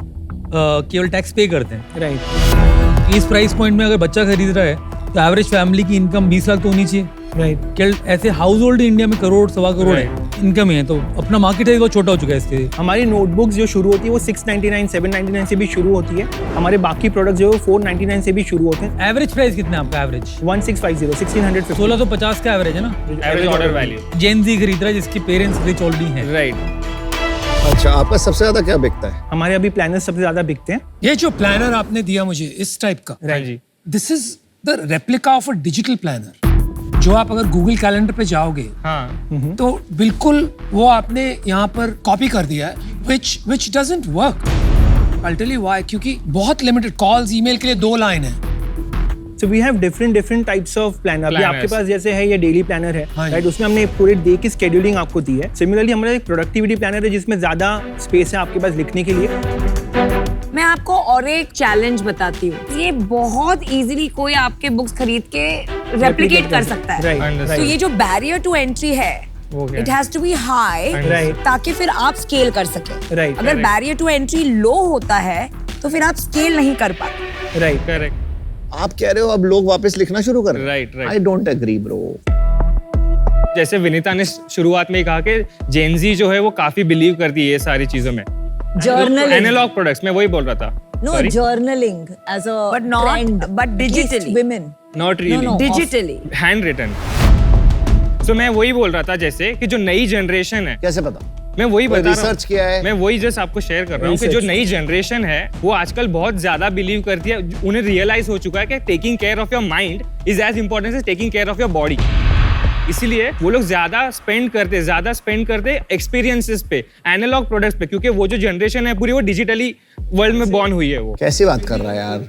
केवल टैक्स पे करते हैं। राइट। इस प्राइस पॉइंट में अगर बच्चा खरीद रहा है तो एवरेज फैमिली की इनकम 20 लाख तो होनी चाहिए। राइट। क्या ऐसे हाउस होल्ड इंडिया में करोड़ सवा करोड़ इनकम है, तो अपना मार्केट है बहुत छोटा हो चुका है इसके। हमारी नोटबुक्स जो शुरू होती है वो 699 799 से भी शुरू होती है। हमारे बाकी प्रोडक्ट जो है 499 से भी शुरू होते हैं। एवरेज प्राइस कितना है आपका? एवरेज 1650 1650 1650 का एवरेज है ना? Average order value. Gen Z खरीद रहा है जिसके पेरेंट्स रिच ऑलरेडी हैं। राइट। अच्छा, आपका सबसे ज्यादा क्या बिकता है? हमारे अभी प्लानर सबसे ज्यादा बिकते हैं। ये जो प्लानर आपने दिया मुझे इस टाइप का, हाँ जी। This is the replica of a digital planner, जो आप अगर गूगल कैलेंडर पे जाओगे हाँ। तो बिल्कुल वो आपने यहाँ पर कॉपी कर दिया है, which doesn't work. I'll tell you why, क्योंकि बहुत लिमिटेड कॉल्स ईमेल के लिए 2 लाइन है। So we have different types of planner. अभी आपके पास जैसे है ये डेली प्लानर है, हाँ राइट, उसमें हमने पूरे डे की शेड्यूलिंग आपको दी है। सिमिलरली हमारा एक प्रोडक्टिविटी प्लानर है जिसमें ज्यादा स्पेस है आपके पास लिखने के लिए। मैं आपको और एक चैलेंज बताती हूँ, ये बहुत इजीली कोई आपके बुक्स खरीद के रेप्लिकेट कर सकता है। राइट। तो ये जो बैरियर टू एंट्री है, it has to be high, Right. ताकि फिर आप स्केल कर सके। Right. अगर बैरियर टू एंट्री लो होता है तो फिर आप स्केल नहीं कर पाते। राइट। करेक्ट। आप कह रहे हो अब लोग वापस लिखना शुरू कर रहे हैं? Right. I don't agree bro. जैसे विनीता ने शुरुआत में ही कहा कि जेनजी जो है वो काफी बिलीव करती है ये सारी चीजों में, Journaling. एनालॉग प्रोडक्ट्स में, वही बोल रहा था. No, Sorry? journaling as a But not- trend. but At least digitally. women. Not really. No, no. Digitally. Hand written. तो मैं वही बोल रहा था जैसे कि जो नई जनरेशन है, कैसे पता? मैं वही कोई बता रहा research किया है? मैं वही जस्ट आपको शेयर कर रहा हूँ कि जो नई जनरेशन है वो आजकल बहुत ज्यादा बिलीव करती है. उन्हें रियलाइज हो चुका है कि taking care of your mind is as important as taking care of your body. इसीलिए वो लोग ज्यादा स्पेंड करते एक्सपीरियंसेस पे, एनालॉग प्रोडक्ट्स पे, क्योंकि वो जो जनरेशन है पूरी वो डिजिटली वर्ल्ड में बॉर्न हुई है. वो कैसी बात कर रहा है यार?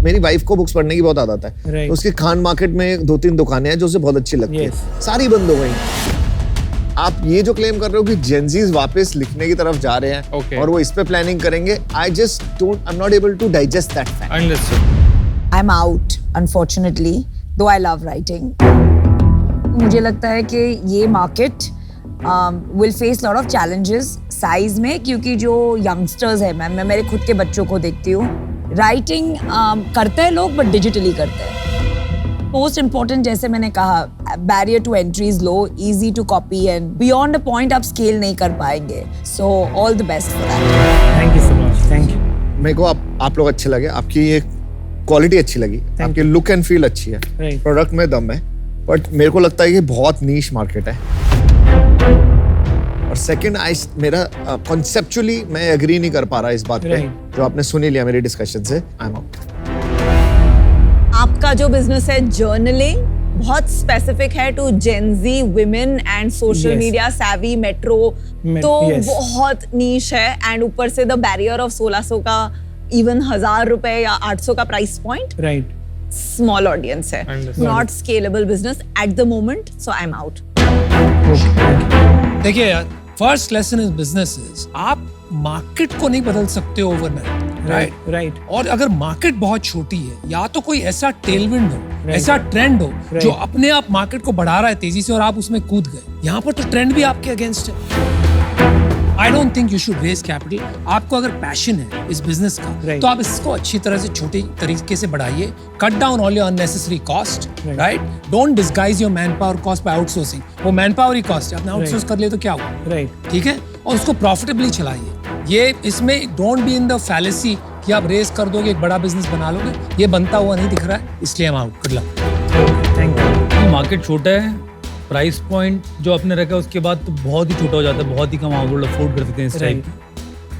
मेरी वाइफ को बुक्स पढ़ने की बहुत आदत है. Right. उसके खान मार्केट में 2-3 दुकानें हैं जो उसे बहुत अच्छी लगती Yes. है. सारी बंद हो गई. आप ये जो क्लेम कर रहे हो कि जेनजीज वापस लिखने की तरफ जा रहे हैं Okay. और वो इस पे प्लानिंग करेंगे, I am not able to digest that fact. Understood. I'm out, unfortunately, though I love writing. मुझे लगता है कि ये market will face lot of challenges size में, क्योंकि जो यंगस्टर्स है, मैं मेरे खुद के बच्चों को देखती हूँ, राइटिंग करते हैं लोग बट डिजिटली करते हैं. मोस्ट इम्पोर्टेंट, जैसे मैंने कहा, barrier to entry is low, easy to copy and beyond a point आप स्केल नहीं कर पाएंगे. So all the best for that. Thank you so much. Thank you. मेरे को आप लोग अच्छे लगे, आपकी ये क्वालिटी अच्छी लगी, आपकी लुक एंड फील अच्छी है, Right. प्रोडक्ट में दम है, बट मेरे को लगता है कि बहुत नीश मार्केट है. और सेकंड, मेरा कॉन्सेप्चुअली मैं एग्री नहीं कर पा रहा इस बात पे, Right. जो आपने सुन ही लिया मेरी डिस्कशन से. I am out. आपका जो बिजनेस है जर्नलिंग बहुत स्पेसिफिक है to Gen Z women and social Yes. Media savvy metro, तो yes. बहुत नीश है. एंड ऊपर से द बैरियर ऑफ 1600 का, इवन 1000 रुपए या 800 का price point, right. Small audience है, Understood. Not scalable business at the moment. So I am out. देखिए यार, first lesson in business is आप मार्केट को नहीं बदल सकते ओवरनाइट, राइट? राइट. और अगर मार्केट बहुत छोटी है, या तो कोई ऐसा टेलविंड हो, ऐसा ट्रेंड हो जो अपने आप मार्केट को बढ़ा रहा है तेजी से और आप उसमें कूद गए. यहाँ पर तो ट्रेंड भी आपके अगेंस्ट है. I don't think you should raise capital. आपको अगर पैशन है इस बिजनेस का, तो आप इसको अच्छी तरह से छोटे तरीके से बढ़ाइए. Cut down all your unnecessary cost, right? Don't disguise your man power cost by outsourcing. वो मैन पावर ही कॉस्ट है, आपने आउटसोर्स कर लिया तो क्या हुआ? राइट. ठीक है, और उसको प्रॉफिटेबली चलाइए. ये इसमें don't be in the fallacy कि आप रेस कर दोगे, एक बड़ा बिजनेस बना लोगे. ये बनता हुआ नहीं दिख रहा है, इसलिए हम out. Good luck. Thank you. Market छोटा है, प्राइस पॉइंट जो आपने रखा है उसके बाद तो बहुत ही छोटा हो जाता है, बहुत ही कम अफोर्ड कर सकते हैं इस टाइप.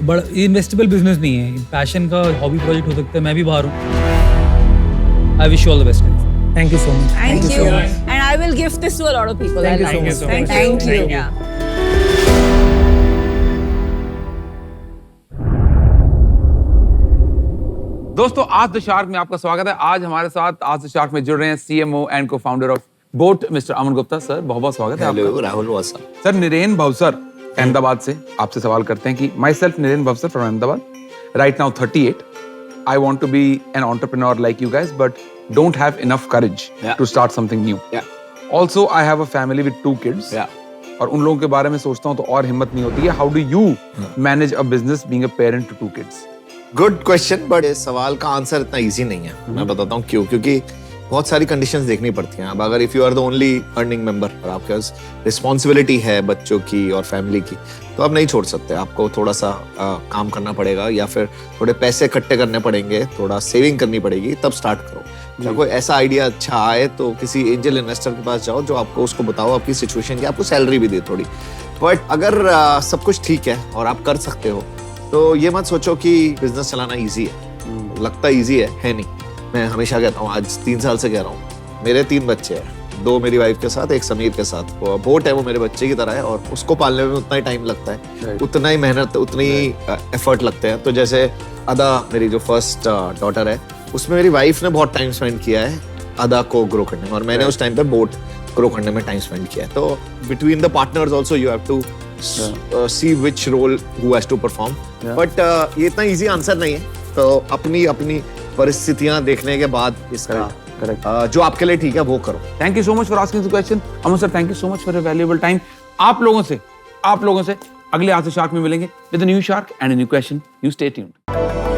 बड़ा इन्वेस्टेबल बिजनेस नहीं है, पैशन का हॉबी प्रोजेक्ट हो सकता है. मैं भी बाहर हूँ. I wish you all the best. Thank you so much. Thank you. And I will give this to a lot of people. Thank you so much. Thank you. Thank you. दोस्तों, आज the shark में आपका स्वागत है. आज हमारे साथ आज द शार्क में जुड़ रहे हैं सीएमओ एंड को founder of boat mister Aman Gupta. Sir, बहुत बहुत स्वागत है आपका. राहुल वासा. सर, निरेन भवसर अहमदाबाद से आपसे सवाल करते हैं कि my self Niren Bhavsar from Ahmedabad, right now 38. I want to be an entrepreneur like you guys, but don't have enough courage to start something new. Also, I have a family with 2 kids. और उन लोगों के बारे में सोचता हूँ तो और हिम्मत नहीं होती है. How do you manage a business being a parent to 2 kids? Good question, but इस सवाल का आंसर इतना इजी नहीं है. मैं बताता हूँ क्यों. क्योंकि बहुत सारी कंडीशंस देखनी पड़ती हैं. अब अगर if you are the only earning member और आपके पास रिस्पॉन्सिबिलिटी है बच्चों की और फैमिली की, तो आप नहीं छोड़ सकते. आपको थोड़ा सा काम करना पड़ेगा, या फिर थोड़े पैसे इकट्ठे करने पड़ेंगे, थोड़ा सेविंग करनी पड़ेगी, तब स्टार्ट करो. जब कोई ऐसा आइडिया अच्छा आए तो किसी एंजल इन्वेस्टर के पास जाओ जो आपको उसको बताओ आपकी सिचुएशन की, आपको सैलरी भी दे थोड़ी. बट अगर सब कुछ ठीक है और आप कर सकते हो, तो ये मत सोचो कि बिजनेस चलाना इजी है. लगता इजी है नहीं. मैं हमेशा कहता हूँ, आज 3 साल से कह रहा हूँ, मेरे 3 बच्चे हैं, 2 मेरी वाइफ के साथ, 1 समीर के साथ. बोट है वो मेरे बच्चे की तरह है, और उसको पालने में उतना ही टाइम लगता है, उतना ही मेहनत, उतनी एफर्ट लगते हैं. तो जैसे अदा मेरी जो फर्स्ट डॉटर है, उसमें मेरी वाइफ ने बहुत टाइम स्पेंड किया है अदा को ग्रो करने में, और मैंने उस टाइम पे बोट ग्रो करने में टाइम स्पेंड किया है. तो between the partners also you have to see which role who has to perform. But ये इतना easy आंसर नहीं है. तो अपनी परिस्थितियां देखने के बाद इसका जो आपके लिए ठीक है वो करो. Thank you so much for asking the question. Aman sir, thank you so much for your valuable time. आप लोगों से अगले आज द शार्क में मिलेंगे with a new shark and a new question. You stay tuned.